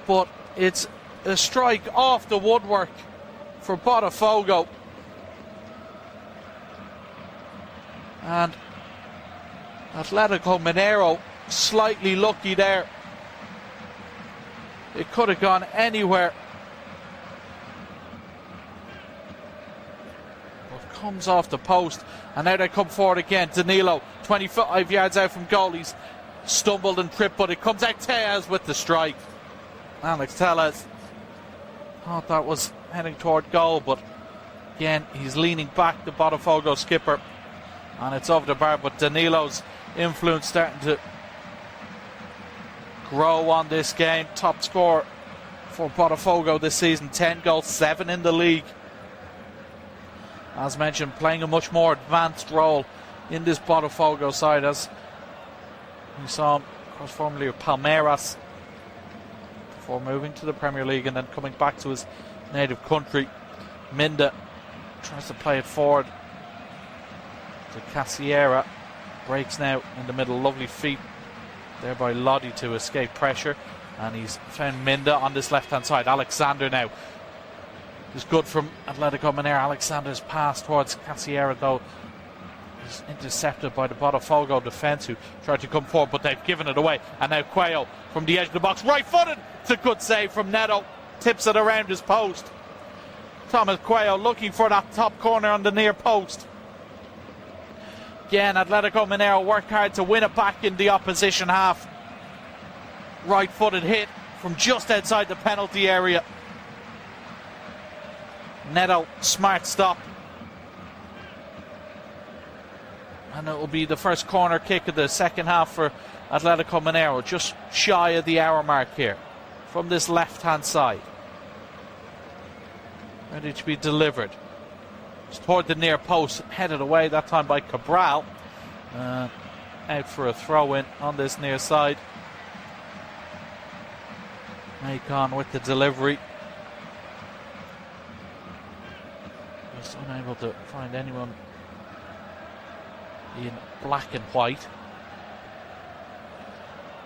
but it's a strike off the woodwork for Botafogo. And Atletico Mineiro slightly lucky there. It could have gone anywhere. But comes off the post, and now they come forward again. Danilo, 25 yards out from goal. He's stumbled and tripped, but it comes out. Tellez with the strike. Alex Tellez thought that was heading toward goal, but again he's leaning back, the Botafogo skipper, and it's over the bar. But Danilo's influence starting to grow on this game. Top scorer for Botafogo this season, 10 goals, 7 in the league. As mentioned, playing a much more advanced role in this Botafogo side, as we saw him, of course, formerly with Palmeiras, before moving to the Premier League and then coming back to his native country. Minda tries to play it forward to Casiera. Breaks now in the middle. Lovely feet there by Lodi to escape pressure. And he's found Minda on this left-hand side. Alexander now is good from Atletico Mineiro. Alexander's pass towards Casiera, though, is intercepted by the Botafogo defence, who tried to come forward, but they've given it away. And now Cuello from the edge of the box, right-footed. It's a good save from Neto. Tips it around his post. Thomas Cuello looking for that top corner on the near post. Again, Atletico Mineiro worked hard to win it back in the opposition half. Right-footed hit from just outside the penalty area. Neto, smart stop. And it will be the first corner kick of the second half for Atletico Mineiro, just shy of the hour mark here, from this left-hand side. Ready to be delivered. It's toward the near post, headed away that time by Cabral. Out for a throw-in on this near side. Macon with the delivery. Just unable to find anyone in black and white.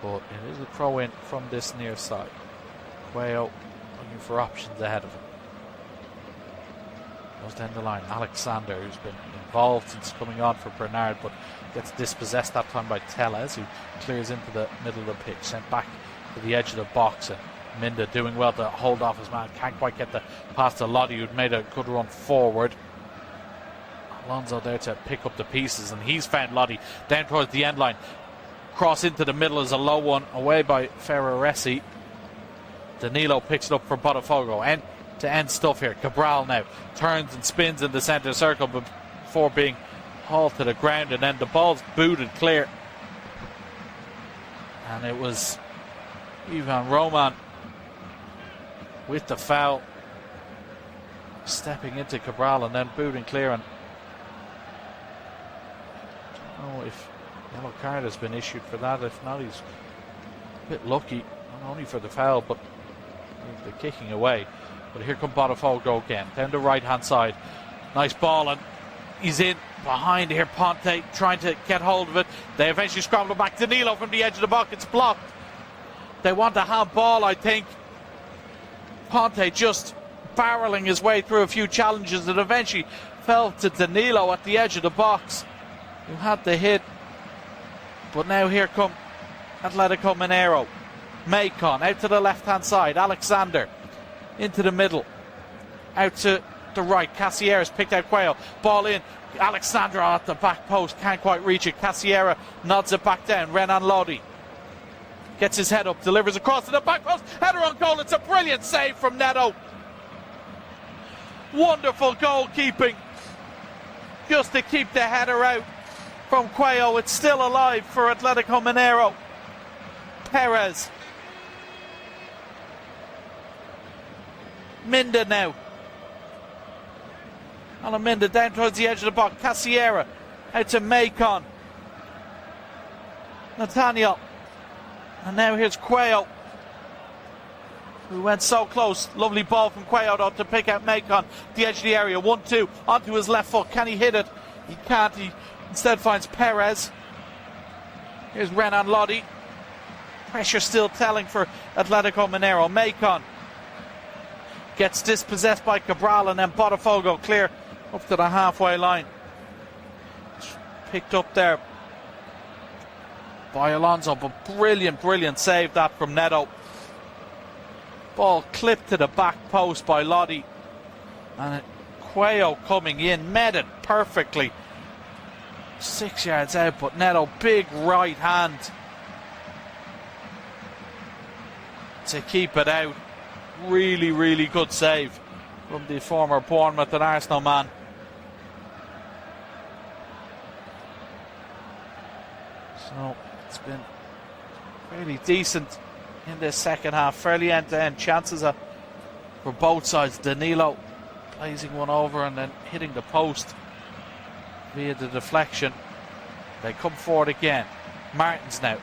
but it is a throw in from this near side. Cuello looking for options ahead of him. Goes down the line. Alexander, who's been involved since coming on for Bernard, but gets dispossessed that time by Tellez, who clears into the middle of the pitch, sent back to the edge of the box, and Minda doing well to hold off his man. Can't quite get the pass to Lodi, who'd made a good run forward. Alonso there to pick up the pieces, and he's found Lodi down towards the end line. Cross into the middle is a low one, away by Ferraresi. Danilo picks it up for Botafogo. End to end stuff here. Cabral now turns and spins in the centre circle before being hauled to the ground, and then the ball's booted clear. And it was Ivan Roman with the foul, stepping into Cabral and then booting clear. And I don't know if yellow card has been issued for that. If not, he's a bit lucky, not only for the foul but the kicking away. But here come Botafogo again, down the right hand side. Nice ball, and he's in behind here. Ponte trying to get hold of it. They eventually scramble back. Danilo from the edge of the box, it's blocked. They want a handball, I think. Ponte just barreling his way through a few challenges, and eventually fell to Danilo at the edge of the box, who had the hit. But now here come Atletico Mineiro. Macon out to the left hand side. Alexander into the middle, out to the right. Casieras picked out Cuello. Ball in. Alexander at the back post, can't quite reach it. Casiera nods it back down. Renan Lodi gets his head up, delivers across to the back post. Header on goal. It's a brilliant save from Neto. Wonderful goalkeeping, just to keep the header out from Cuello. It's still alive for Atletico Mineiro. Perez. Minda now. Minda down towards the edge of the box. Casiera out to Macon. Nathaniel. And now here's Cuello, who went so close. Lovely ball from Cuello though to pick out Macon. The edge of the area. 1-2 onto his left foot. Can he hit it? He can't. He instead finds Perez. Here's Renan Lodi. Pressure still telling for Atletico Mineiro. Macon gets dispossessed by Cabral, and then Botafogo clear up to the halfway line. Picked up there by Alonso, but brilliant save that from Neto. Ball clipped to the back post by Lodi, and Cuello coming in, met it perfectly. 6 yards out, but Neto, big right hand to keep it out. Really good save from the former Bournemouth and Arsenal man. So it's been really decent in this second half, fairly end-to-end chances for both sides. Danilo blazing one over and then hitting the post via the deflection. They come forward again. Martins now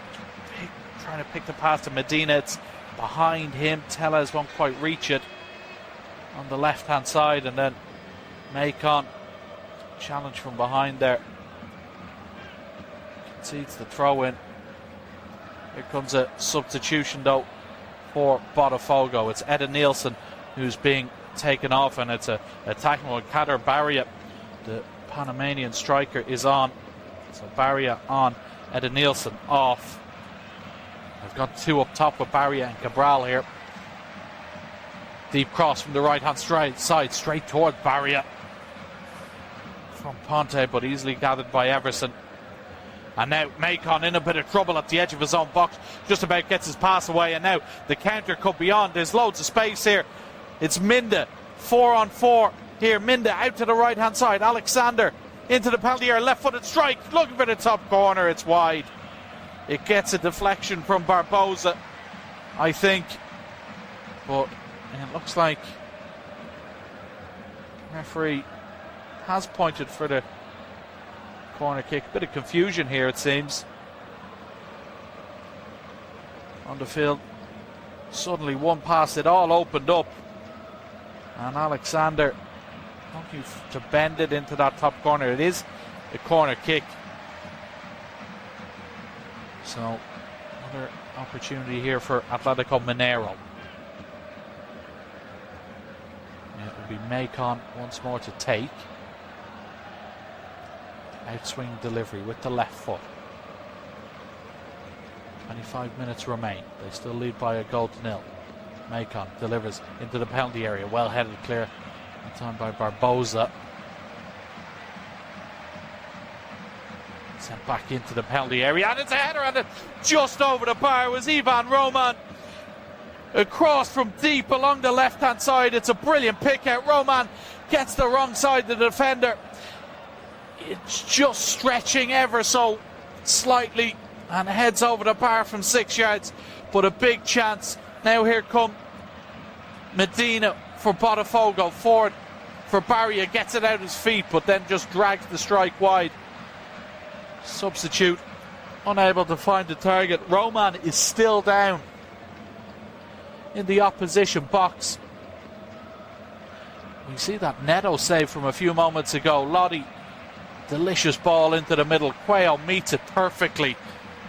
trying to pick the pass to Medina. It's behind him. Tellez won't quite reach it on the left hand side, and then Macon challenge from behind there. Concedes the throw in. Here comes a substitution though for Botafogo. It's Eden Nielsen who's being taken off, and it's a attacking one. Kader Barria, the Panamanian striker, is on. So Barria on, Eden Nielsen off. I've got two up top with Barria and Cabral here. Deep cross from the right hand side straight toward Barria from Ponte, but easily gathered by Everson. And now Macon in a bit of trouble at the edge of his own box, just about gets his pass away, and now the counter could be on. There's loads of space here. It's Minda 4-on-4 here. Minda out to the right hand side. Alexander into the penalty area, left footed strike, looking for the top corner. It's wide. It gets a deflection from Barbosa, I think, but it looks like the referee has pointed for the corner kick. Bit of confusion here, it seems, on the field. Suddenly one pass, it all opened up, and Alexander looking to bend it into that top corner. It is a corner kick. So another opportunity here for Atletico Mineiro. It will be Macon once more to take. Outswing delivery with the left foot. 25 minutes remain. They still lead by a goal to nil. Macon delivers into the penalty area. Well headed clear. That time by Barbosa. Sent back into the penalty area. And it's a header, and just over the bar was Ivan Roman. Across from deep along the left hand side. It's a brilliant pick out. Roman gets the wrong side of the defender. It's just stretching ever so slightly and heads over the bar from 6 yards, but a big chance. Now here come Medina for Botafogo. Forward for Barria, gets it out his feet, but then just drags the strike wide. Substitute unable to find the target. Roman is still down in the opposition box. We see that Neto save from a few moments ago. Lodi, delicious ball into the middle. Cuello meets it perfectly.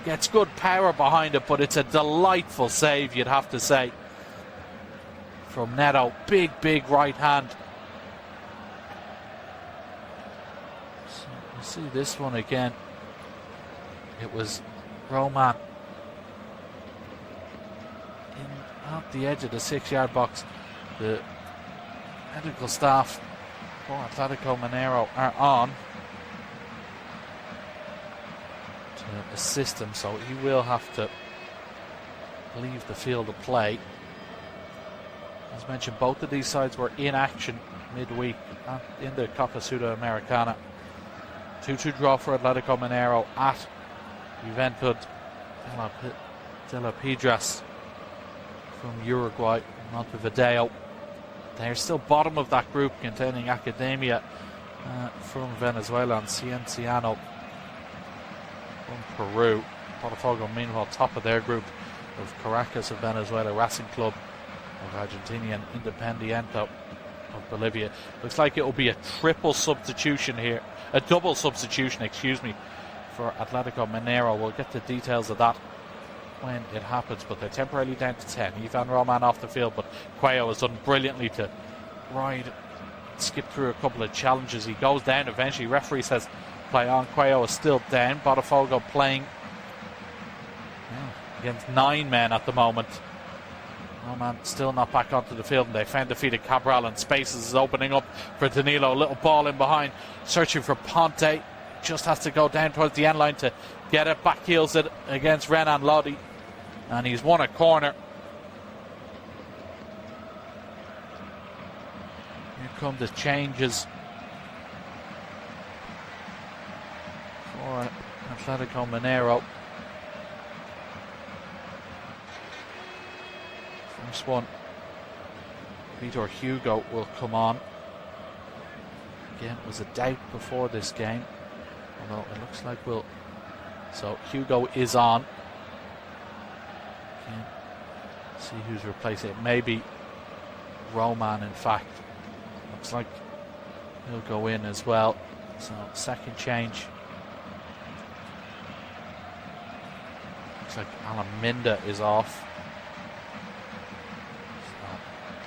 Gets good power behind it, but it's a delightful save, you'd have to say, from Neto. Big right hand. So you see this one again. It was Roman at the edge of the 6 yard box. The medical staff for Atletico Mineiro are on to assist him, so he will have to leave the field of play. As mentioned, both of these sides were in action midweek in the Copa Sudamericana. 2-2 draw for Atletico Mineiro at Juventud de la Piedras from Uruguay, Montevideo. They're still bottom of that group, containing Academia from Venezuela and Cienciano from Peru. Botafogo, meanwhile, top of their group of Caracas of Venezuela, Racing Club of Argentina, and Independiente of Bolivia. Looks like it will be a double substitution, excuse me, for Atletico Mineiro. We'll get the details of that when it happens, but they're temporarily down to 10. Ivan Roman off the field, but Cuello has done brilliantly to skip through a couple of challenges. He goes down eventually. Referee says play on. Cuello is still down. Botafogo playing against 9 men at the moment. Roman still not back onto the field, and they found the feet of Cabral, and spaces is opening up for Danilo. Little ball in behind, searching for Ponte. Just has to go down towards the end line to get it. Back heels it against Renan Lodi, and he's won a corner. Here come the changes for Atletico Mineiro. First one, Vitor Hugo will come on. Again, it was a doubt before this game, although it looks like so Hugo is on. Again, see who's replacing it. Maybe Roman, in fact. Looks like he'll go in as well. So second change. Looks like Alaminda is off.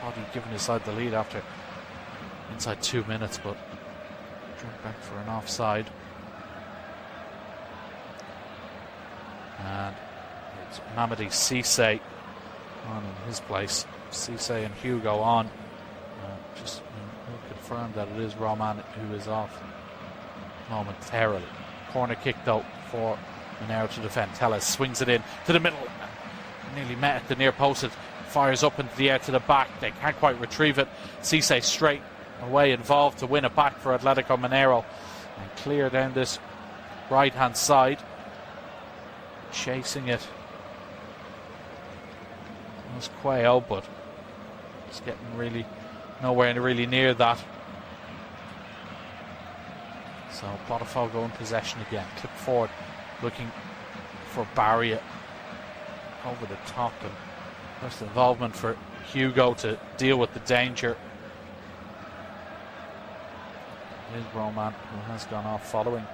Thought he'd given his side the lead after inside 2 minutes, but jumped back for an offside. And it's Mamadi Cisse on in his place. Cisse and Hugo on. Just we'll confirm that it is Roman who is off momentarily. Corner kick though for Mineiro to defend. Tellez swings it in to the middle. Nearly met at the near post. It fires up into the air to the back. They can't quite retrieve it. Cisse straight away involved to win it back for Atletico Mineiro and clear down this right hand side. Chasing it was Cuello, but it's getting really nowhere really near that. So Botafogo in possession again. Clip forward, looking for Barria over the top, and first involvement for Hugo to deal with the danger. It is Roman who has gone off following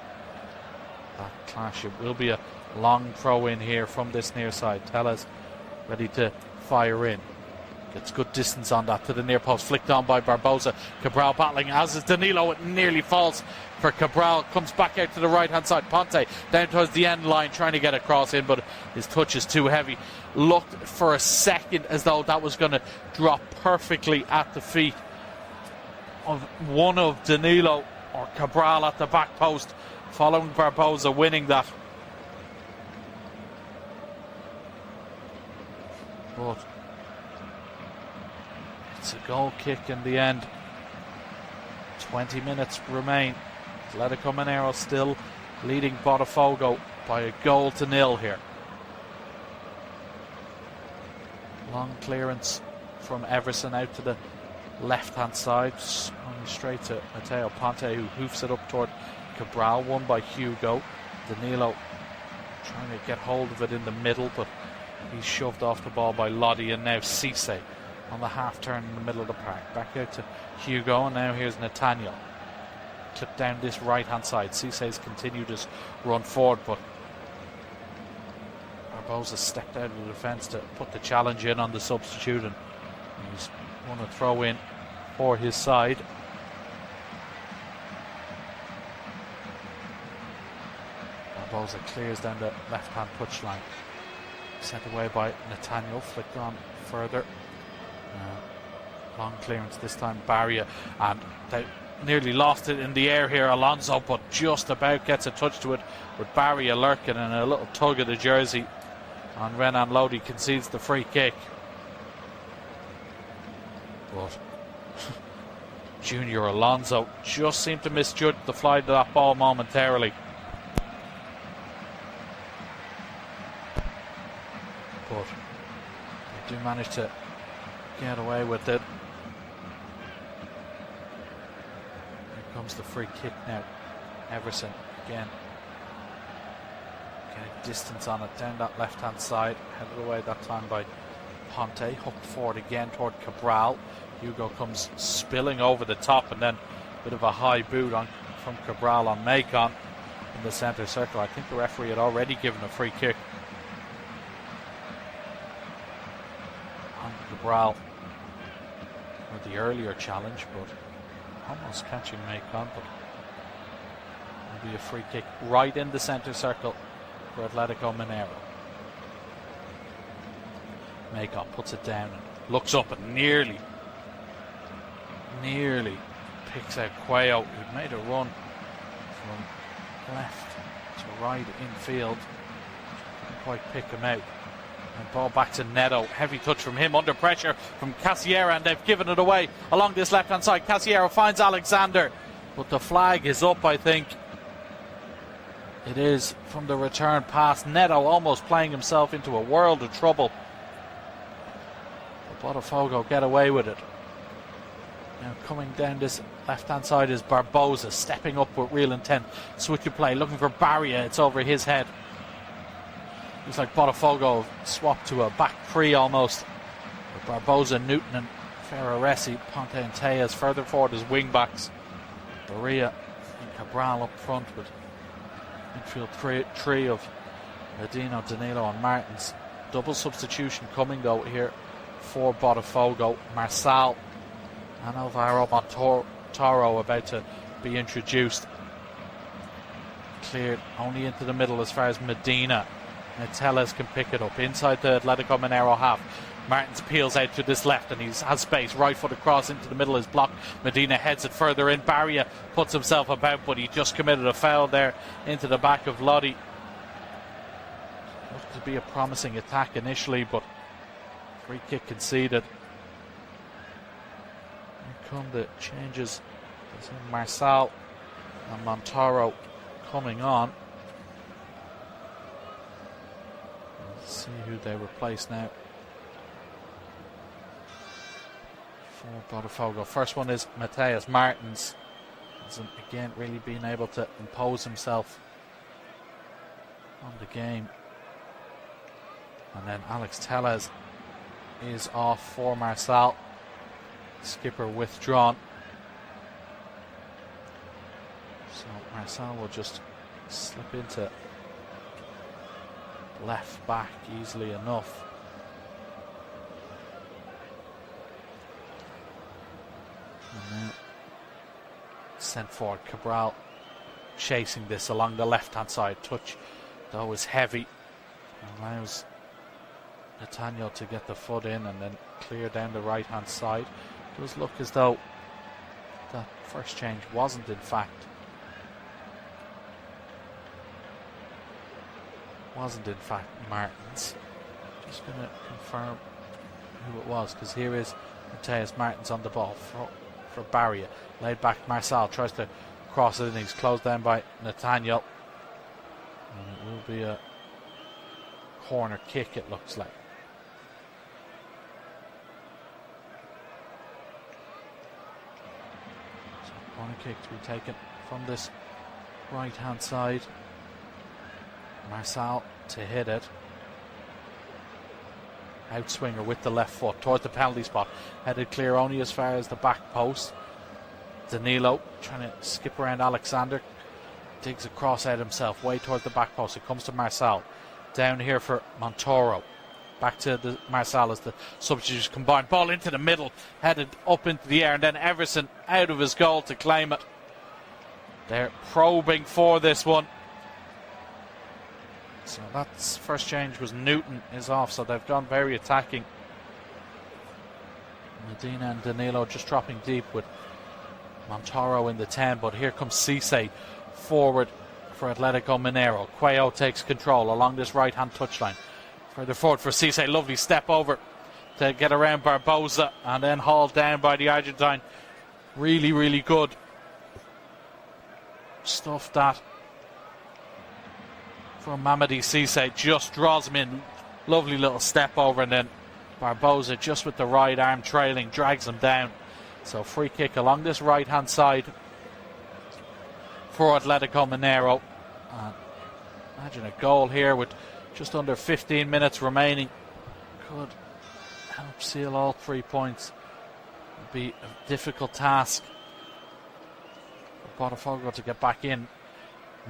that clash. It will be a long throw in here from this near side. Tellez ready to fire in. Gets good distance on that to the near post. Flicked on by Barbosa. Cabral battling, as is Danilo. It nearly falls for Cabral. Comes back out to the right hand side. Ponte down towards the end line trying to get across in, but his touch is too heavy. Looked for a second as though that was going to drop perfectly at the feet of one of Danilo or Cabral at the back post, following Barbosa winning that. But it's a goal kick in the end. 20 minutes remain. Atletico Mineiro still leading Botafogo by a goal to nil here. Long clearance from Everson out to the left hand side, going straight to Mateo Ponte, who hoofs it up toward Cabral, won by Hugo. Danilo trying to get hold of it in the middle, but he's shoved off the ball by Lodi, and now Cisse on the half turn in the middle of the park. Back out to Hugo, and now here's Nathaniel. Clipped down this right hand side. Cisse's continued his run forward, but Barbosa stepped out of the defence to put the challenge in on the substitute, and he's won a throw in for his side. Barbosa clears down the left hand touchline. Sent away by Nathaniel, flicked on further. Long clearance this time, Barria, and they nearly lost it in the air here, Alonso, but just about gets a touch to it with Barria lurking, and a little tug of the jersey on Renan Lodi concedes the free kick. But Junior Alonso just seemed to misjudge the flight of that ball momentarily. But they do manage to get away with it. Here comes the free kick now. Everson again getting distance on it down that left hand side, headed away that time by Ponte, hooked forward again toward Cabral. Hugo comes spilling over the top, and then a bit of a high boot from Cabral on Macon in the centre circle. I think the referee had already given a free kick on Cabral with the earlier challenge, but almost catching Macon. But it'll be a free kick right in the centre circle for Atletico Mineiro. Macon puts it down and looks up and nearly picks out Cuello, who'd made a run from left to right infield. Couldn't quite pick him out. And ball back to Neto. Heavy touch from him under pressure from Casiera, and they've given it away along this left hand side. Casiera finds Alexander, but the flag is up, I think. It is from the return pass. Neto almost playing himself into a world of trouble. But Botafogo get away with it. Now coming down this left hand side is Barbosa, stepping up with real intent. Switch of play, looking for Barria. It's over his head. Looks like Botafogo swapped to a back three almost. With Barbosa, Newton and Ferraresi, Ponte and Tejas further forward as wing backs. Barria and Cabral up front with midfield three of Medina, Danilo and Martins. Double substitution coming though here for Botafogo. Marsal and Alvaro Montoro about to be introduced. Cleared only into the middle as far as Medina. Now Tellez can pick it up inside the Atletico Mineiro half. Martins peels out to this left and he has space. Right foot across into the middle is blocked. Medina heads it further in. Barria puts himself about, but he just committed a foul there into the back of Lodi. Looked to be a promising attack initially, but free kick conceded. Here come the changes. Marsal and Montoro coming on. Let's see who they replace now for Botafogo. First one is Mateus Martins. Hasn't again really been able to impose himself on the game. And then Alex Tellez is off for Marsal. Skipper withdrawn. So Marsal will just slip into left back easily enough. And now sent forward. Cabral chasing this along the left hand side. Touch though is heavy. Allows Nathaniel to get the foot in and then clear down the right hand side. Does look as though that first change wasn't in fact Martins. Just going to confirm who it was, because here is Mateus Martins on the ball for Barria. Laid back Marçal, tries to cross it in. He's closed down by Nathaniel. And it will be a corner kick, it looks like. So corner kick to be taken from this right hand side. Marçal to hit it. Outswinger with the left foot towards the penalty spot. Headed clear only as far as the back post. Danilo trying to skip around Alexander. Digs across out himself, way towards the back post. It comes to Marçal. Down here for Montoro. Back to the Marçal as the substitutes combine. Ball into the middle. Headed up into the air. And then Everson out of his goal to claim it. They're probing for this one. So that's first change was Newton is off, so they've gone very attacking. Medina and Danilo just dropping deep with Montoro in the 10, but here comes Cisse forward for Atletico Mineiro. Cuello takes control along this right hand touchline. Further forward for Cisse, lovely step over to get around Barbosa and then hauled down by the Argentine. Really, really good stuff that from Mamadi Cisse. Just draws him in. Lovely little step over, and then Barbosa just with the right arm trailing drags him down. So free kick along this right hand side for Atletico Mineiro. Imagine a goal here with just under 15 minutes remaining. Could help seal all 3 points. It'd be a difficult task for Botafogo to get back in.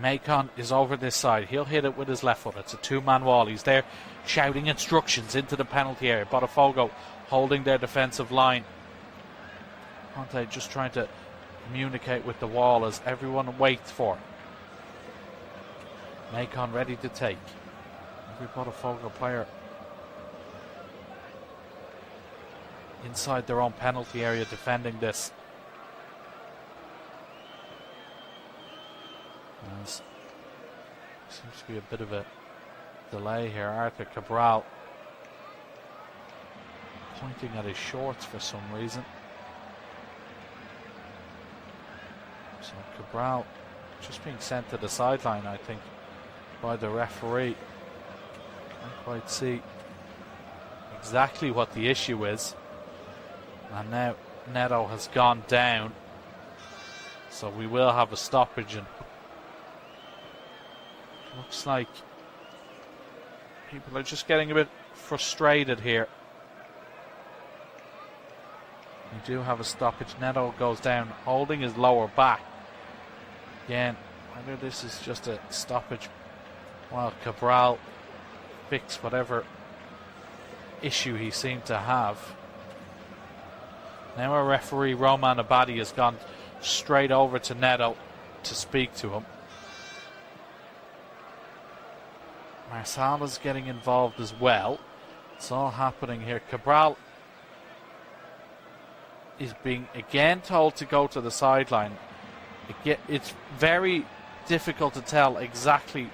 Macon is over this side. He'll hit it with his left foot. It's a two-man wall. He's there shouting instructions into the penalty area. Botafogo holding their defensive line. Conte just trying to communicate with the wall as everyone waits for it. Macon ready to take. Every Botafogo player inside their own penalty area defending this. Seems to be a bit of a delay here. Arthur Cabral pointing at his shorts for some reason. So Cabral just being sent to the sideline, I think, by the referee. Can't quite see exactly what the issue is. And now Neto has gone down. So we will have a stoppage, and looks like people are just getting a bit frustrated here. We do have a stoppage. Neto goes down holding his lower back. Again, whether this is just a stoppage while Cabral fix whatever issue he seemed to have. Now our referee Roman Abadi has gone straight over to Neto to speak to him. Marçal is getting involved as well. It's all happening here. Cabral is being again told to go to the sideline. It's very difficult to tell exactly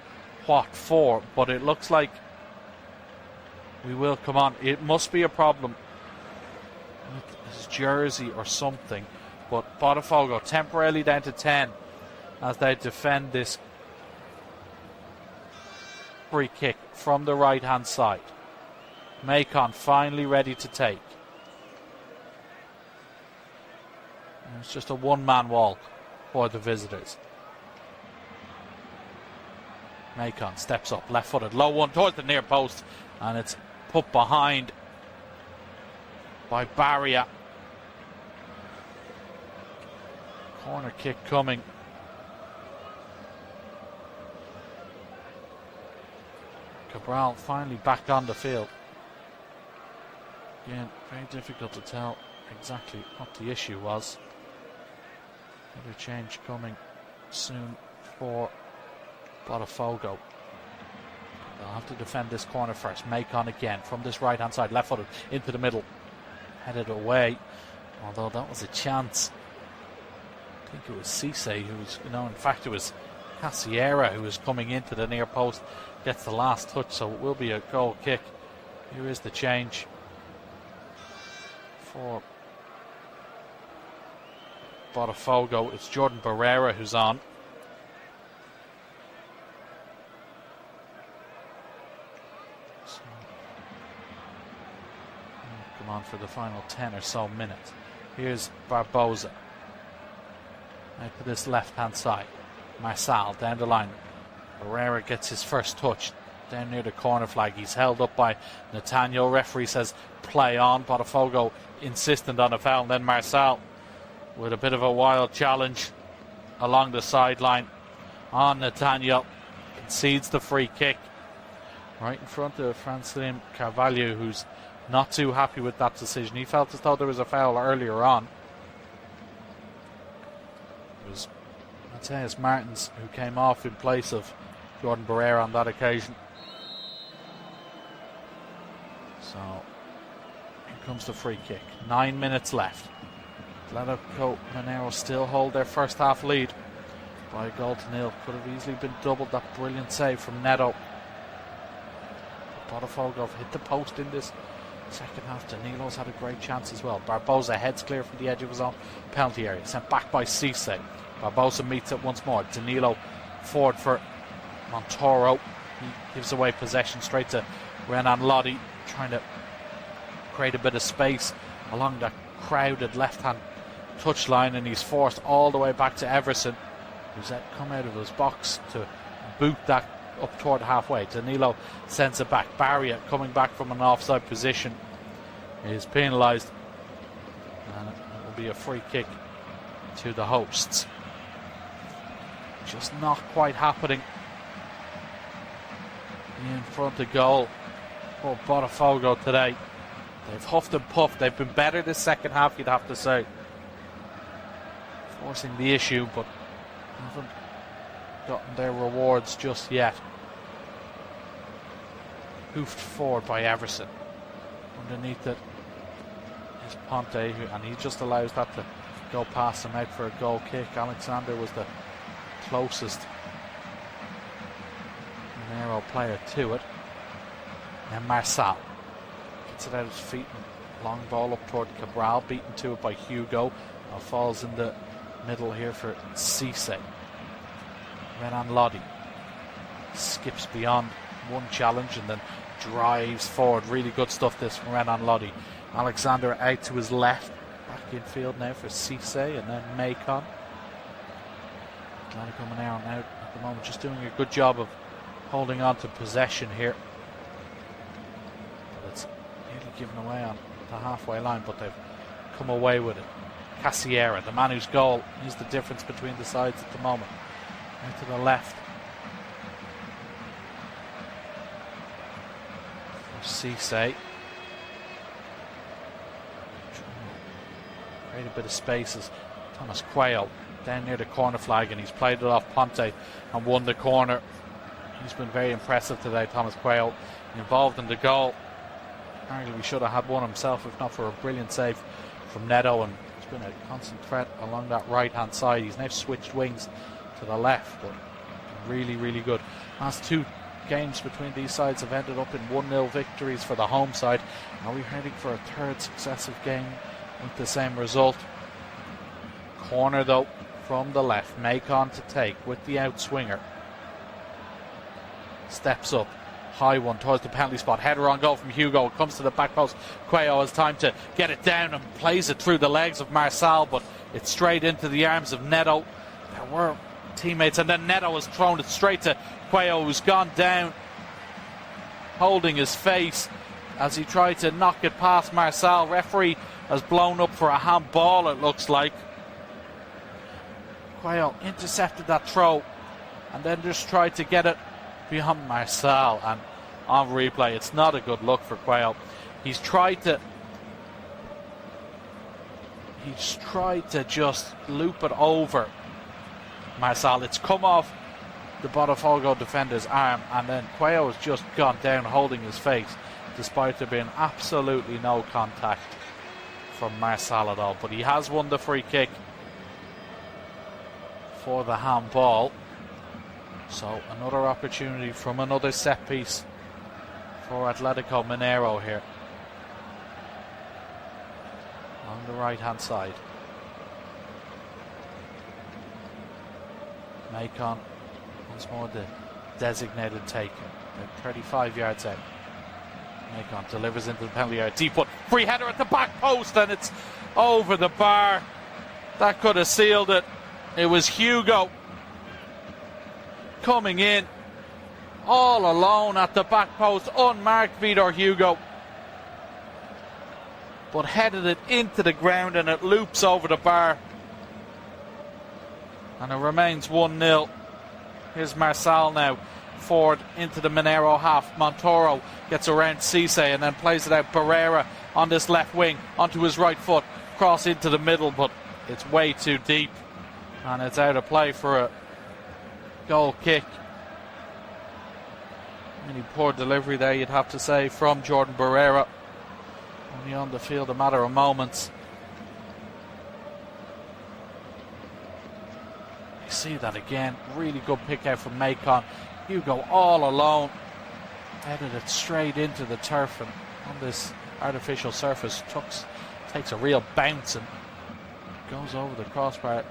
what for, but it looks like we will come on. It must be a problem with his jersey or something, but Botafogo temporarily down to 10 as they defend this free kick from the right hand side. Macon finally ready to take. And it's just a one-man wall for the visitors. Macon steps up, left-footed, low one towards the near post, and it's put behind by Barria. Corner kick coming. Cabral finally back on the field. Again, very difficult to tell exactly what the issue was. Another change coming soon for Botafogo. They'll have to defend this corner first. Macon again from this right hand side, left footed into the middle, headed away. Although that was a chance. I think it was Cisse who was, in fact it was Casiera who was coming into the near post, gets the last touch, so it will be a goal kick. Here is the change for Botafogo. It's Jordan Barrera who's on. So, come on for the final 10 or so minutes. Here's Barbosa. Out to this left hand side. Marsal down the line. Barrera gets his first touch down near the corner flag. He's held up by Nathaniel. Referee says play on. Botafogo insistent on a foul. And then Marsal with a bit of a wild challenge along the sideline on Nathaniel. Concedes the free kick right in front of Francine Carvalho, who's not too happy with that decision. He felt as though there was a foul earlier on. It was Mateus Martins who came off in place of Jordan Barrera on that occasion. So here comes the free kick. 9 minutes left. Atletico Mineiro still hold their first half lead by a goal to nil. Could have easily been doubled. That brilliant save from Neto. Botafogo have hit the post in this second half. Danilo's had a great chance as well. Barbosa heads clear from the edge of his own penalty area. Sent back by Cisse. Barbosa meets it once more. Danilo forward for Montoro. He gives away possession straight to Renan Lodi, trying to create a bit of space along that crowded left-hand touchline, and he's forced all the way back to Everson, who's come out of his box to boot that up toward halfway. Danilo sends it back. Barria, coming back from an offside position, is penalised, and it will be a free kick to the hosts. Just not quite happening in front of goal for Botafogo today. They've huffed and puffed. They've been better this second half, you'd have to say, forcing the issue, but haven't gotten their rewards just yet. Hoofed forward by Everson. Underneath it is Ponte, and he just allows that to go past him out for a goal kick. Alexander was the closest Mineiro player to it. And Marsal gets it out of his feet, and long ball up toward Cabral, beaten to it by Hugo. Now falls in the middle here for Cisse. Renan Lodi skips beyond one challenge and then drives forward. Really good stuff this from Renan Lodi. Alexander out to his left, back in field now for Cisse, and then Macon. Atletico Mineiro now at the moment just doing a good job of holding on to possession here. But it's nearly given away on the halfway line, but they've come away with it. Casiera, the man whose goal is the difference between the sides at the moment. Out to the left for Cisse. Create a bit of space as Thomas Cuello down near the corner flag, and he's played it off Ponte and won the corner. He's been very impressive today, Thomas Cuello, involved in the goal. Arguably should have had one himself if not for a brilliant save from Neto, and it's been a constant threat along that right hand side. He's now switched wings to the left, but really, really good. Last two games between these sides have ended up in 1-0 victories for the home side. Are we heading for a third successive game with the same result? Corner though from the left, Macon to take with the outswinger. Steps up, high one towards the penalty spot, header on goal from Hugo. It comes to the back post. Cuello has time to get it down and plays it through the legs of Marsal, but it's straight into the arms of Neto. There were teammates, and then Neto has thrown it straight to Cuello, who's gone down holding his face as he tried to knock it past Marsal. Referee has blown up for a handball, it looks like. Cuello intercepted that throw and then just tried to get it beyond Marsal, and on replay. It's not a good look for Cuello. He's tried to just loop it over Marsal. It's come off the Botafogo defender's arm, and then Cuello has just gone down holding his face, despite there being absolutely no contact from Marsal at all. But he has won the free kick for the handball. So another opportunity from another set piece for Atletico Mineiro here. On the right hand side. Macon once more the designated taker. They're 35 yards out. Macon delivers into the penalty area. Deep one. Free header at the back post, and it's over the bar. That could have sealed it. It was Hugo coming in all alone at the back post. Unmarked Vitor Hugo. But headed it into the ground, and it loops over the bar. And it remains 1-0. Here's Marsal now. Forward into the Mineiro half. Montoro gets around Cisse and then plays it out. Barrera on this left wing onto his right foot. Cross into the middle, but it's way too deep. And it's out of play for a goal kick. Really poor delivery there, you'd have to say, from Jordan Barrera. Only on the field a matter of moments. You see that again. Really good pick out from Macon. Hugo all alone. Headed it straight into the turf, and on this artificial surface takes a real bounce and goes over the crossbar.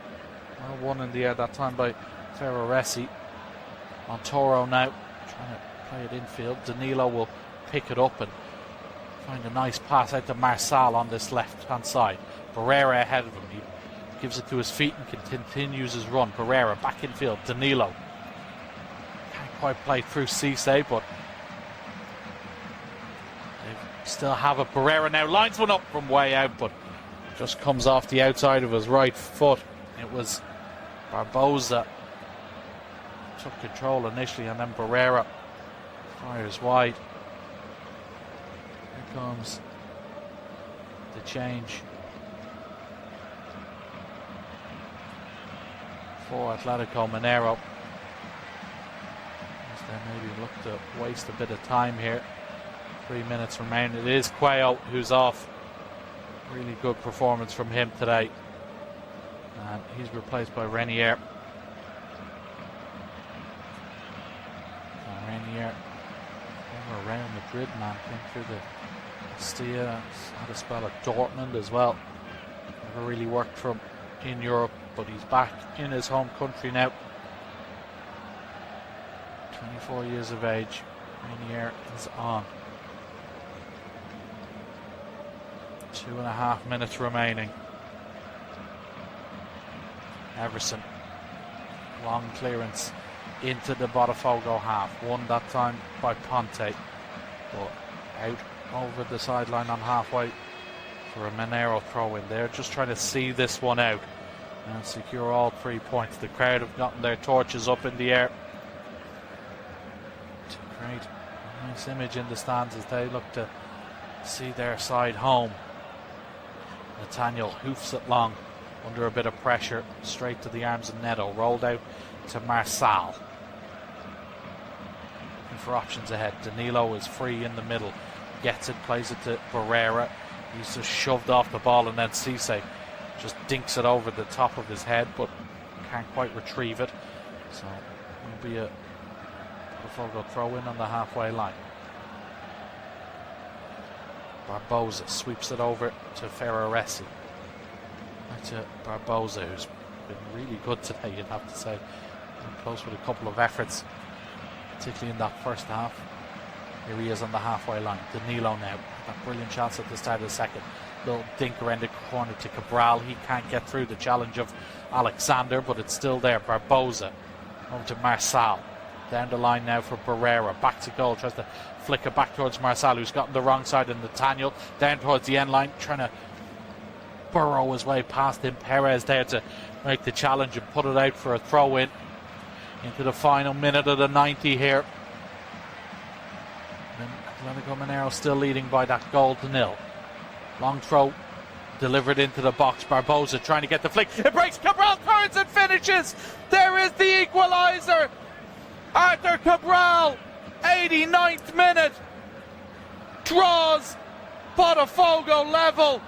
Well won in the air that time by Ferraresi. Montoro now trying to play it infield. Danilo will pick it up and find a nice pass out to Marsal on this left hand side. Barrera ahead of him. He gives it to his feet and continues his run. Barrera back infield. Danilo can't quite play through Cisse, but they still have it. Barrera now lines one up from way out, but just comes off the outside of his right foot. It was Barbosa took control initially, and then Barrera fires wide. Here comes the change for Atletico Mineiro. As they maybe look to waste a bit of time here. 3 minutes remain. It is Cuello who's off. Really good performance from him today. And he's replaced by Renier. Renier, former Real Madrid man, came through the Castilla, had a spell at Dortmund as well. Never really worked for him in Europe, but he's back in his home country now. 24 years of age. Renier is on. 2.5 minutes remaining. Everson, long clearance into the Botafogo half. Won that time by Ponte, but out over the sideline on halfway for a Mineiro throw in there. Just trying to see this one out and secure all 3 points. The crowd have gotten their torches up in the air to create a nice image in the stands as they look to see their side home. Nathaniel hoofs it long under a bit of pressure, straight to the arms of Neto. Rolled out to Marsal. Looking for options ahead. Danilo is free in the middle. Gets it, plays it to Barrera. He's just shoved off the ball, and then Cisse just dinks it over the top of his head, but can't quite retrieve it. So it will be a Botafogo throw in on the halfway line. Barbosa sweeps it over to Ferraresi. Back to Barbosa, who's been really good today, you'd have to say. Been close with a couple of efforts, particularly in that first half. Here he is on the halfway line. Danilo now. That brilliant chance at the start of the second. Little dink around the corner to Cabral. He can't get through the challenge of Alexander, but it's still there. Barbosa over to Marsal. Down the line now for Barrera. Back to goal. Tries to flick it back towards Marsal, who's gotten the wrong side of Nathaniel. Down towards the end line. Trying to burrow his way past him. Perez there to make the challenge and put it out for a throw in into the final minute of the 90 here. And Atletico Mineiro still leading by that goal to nil. Long throw delivered into the box. Barbosa trying to get the flick. It breaks. Cabral turns and finishes. There is the equaliser. Arthur Cabral, 89th minute, draws Botafogo level.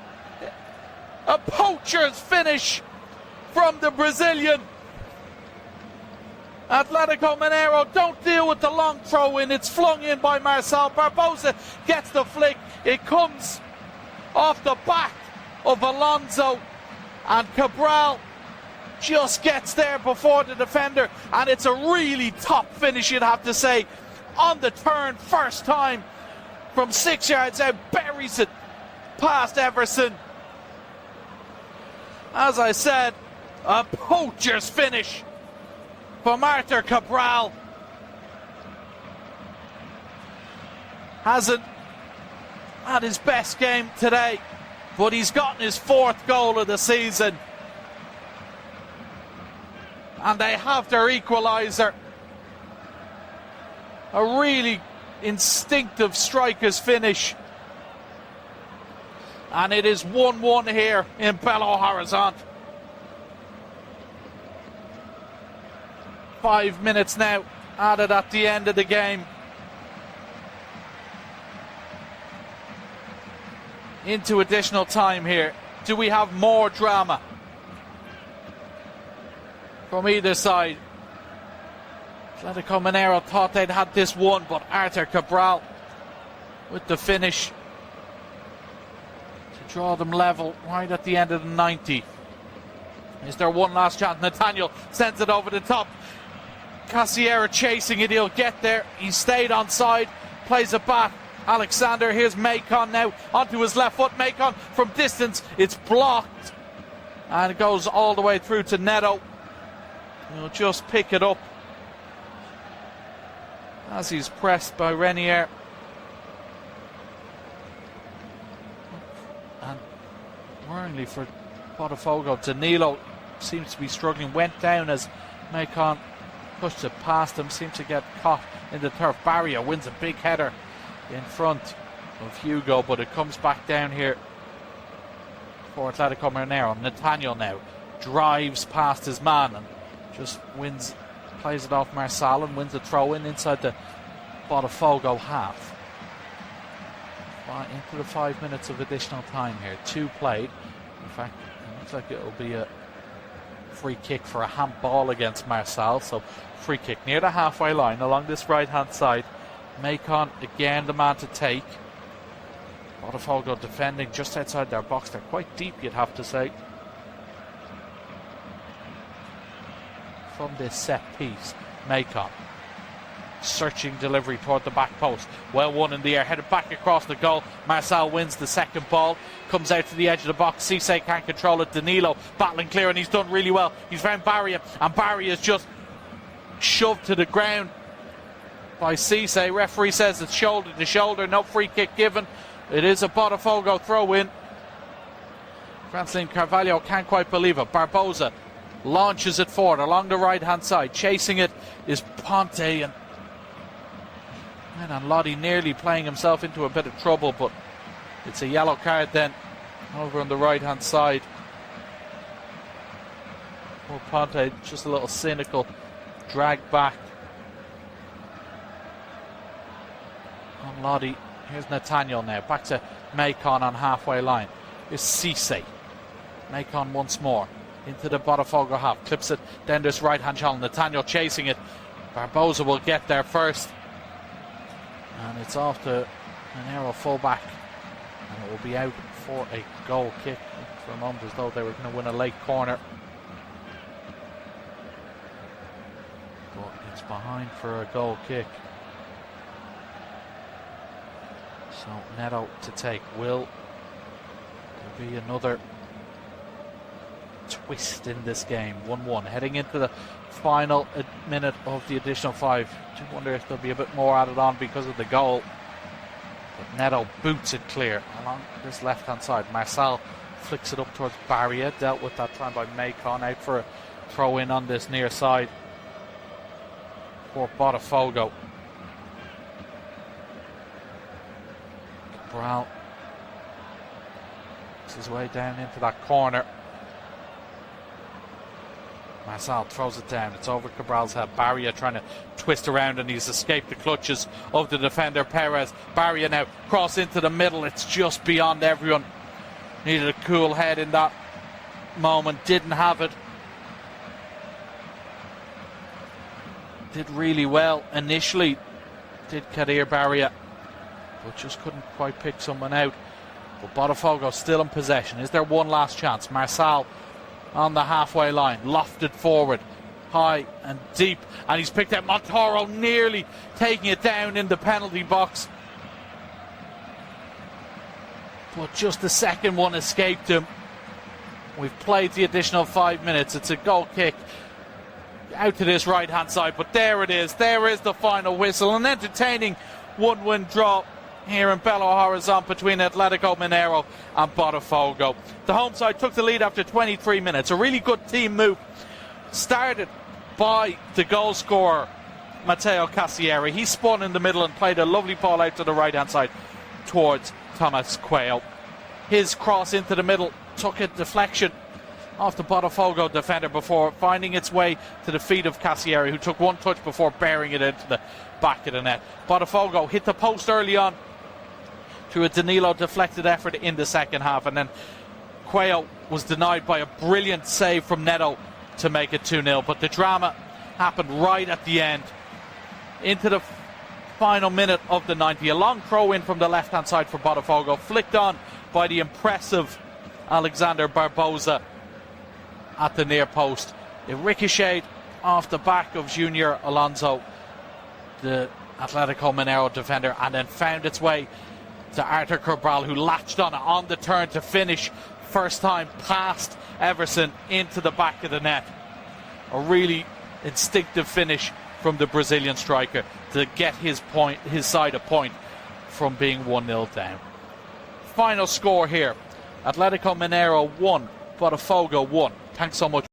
A poacher's finish from the Brazilian. Atletico Mineiro don't deal with the long throw in. It's flung in by Marcel. Barbosa gets the flick. It comes off the back of Alonso, and Cabral just gets there before the defender, and it's a really top finish, you'd have to say, on the turn, first time from 6 yards out, buries it past Everson. As I said, a poacher's finish from Arthur Cabral. Hasn't had his best game today, but he's gotten his 4th goal of the season. And they have their equaliser. A really instinctive striker's finish. And it is 1-1 here in Belo Horizonte. 5 minutes now added at the end of the game. Into additional time here. Do we have more drama from either side? Atletico Mineiro thought they'd had this one, but Arthur Cabral with the finish to draw them level right at the end of the 90. Is there one last chance? Nathaniel sends it over the top. Casiera chasing it, he'll get there. He stayed on side, plays it back. Alexander, here's Macon now onto his left foot. Macon from distance, it's blocked, and it goes all the way through to Neto. He'll just pick it up as he's pressed by Renier. And worryingly for Botafogo, Danilo seems to be struggling, went down as Macon pushed it past him, seems to get caught in the turf. Barria wins a big header in front of Hugo, but it comes back down here for Atletico Mineiro. Nathaniel now drives past his man and just wins, plays it off Marçal and wins a throw in inside the Botafogo half. Into the 5 minutes of additional time here. 2 played. In fact, it looks like it'll be a free kick for a handball against Marçal. So free kick near the halfway line along this right hand side. Macon again the man to take. Botafogo defending just outside their box. They're quite deep, you'd have to say. From this set piece, Macon searching delivery toward the back post. Well won in the air, headed back across the goal. Marçal wins the second ball, comes out to the edge of the box. Cisse can't control it. Danilo battling clear, and he's done really well. He's found Barria, and Barria is just shoved to the ground by Cisse. Referee says it's shoulder to shoulder, no free kick given. It is a Botafogo throw in. Francine Carvalho can't quite believe it. Barbosa launches it forward along the right hand side. Chasing it is Ponte, and Lodi nearly playing himself into a bit of trouble, but it's a yellow card then over on the right hand side. Poor Ponte, just a little cynical drag back on Lodi. Here's Nathaniel now, back to Macon on halfway line. Here's Cisse. Macon once more into the Botafogo half, clips it down this right hand channel. Nathaniel chasing it. Barbosa will get there first, and it's off to Mineiro fullback, and it will be out for a goal kick. For a moment as though they were going to win a late corner, but it's behind for a goal kick. So Neto to take. Will there be another twist in this game? 1-1 heading into the final minute of the additional 5. I wonder if there'll be a bit more added on because of the goal, but Neto boots it clear along this left hand side. Marçal flicks it up towards Barria, dealt with that time by Macon, out for a throw in on this near side for Botafogo. Cabral makes his way down into that corner. Marcel throws it down. It's over Cabral's head. Barria trying to twist around, and he's escaped the clutches of the defender Perez. Barria now cross into the middle. It's just beyond everyone. Needed a cool head in that moment. Didn't have it. Did really well initially, did Kadir Barria, but just couldn't quite pick someone out. But Botafogo still in possession. Is there one last chance? Marçal on the halfway line, lofted forward, high and deep, and he's picked out. Montoro nearly taking it down in the penalty box, but just the second one escaped him. We've played the additional 5 minutes. It's a goal kick out to this right hand side, but there it is. There is the final whistle. An entertaining 1-1 draw here in Belo Horizonte between Atletico Mineiro and Botafogo. The home side took the lead after 23 minutes. A really good team move started by the goal scorer Matteo Cassieri. He spun in the middle and played a lovely ball out to the right hand side towards Thomas Quayle. His cross into the middle took a deflection off the Botafogo defender before finding its way to the feet of Cassieri, who took one touch before bearing it into the back of the net. Botafogo hit the post early on through a Danilo deflected effort in the second half, and then Quayle was denied by a brilliant save from Neto to make it 2-0. But the drama happened right at the end, into the final minute of the 90. A long throw in from the left hand side for Botafogo, flicked on by the impressive Alexander Barbosa at the near post. It ricocheted off the back of Junior Alonso, the Atletico Mineiro defender, and then found its way to Arthur Cabral, who latched on it on the turn to finish. First time past Everson into the back of the net. A really instinctive finish from the Brazilian striker to get his side a point from being 1-0 down. Final score here: Atletico Mineiro 1, Botafogo 1. Thanks so much.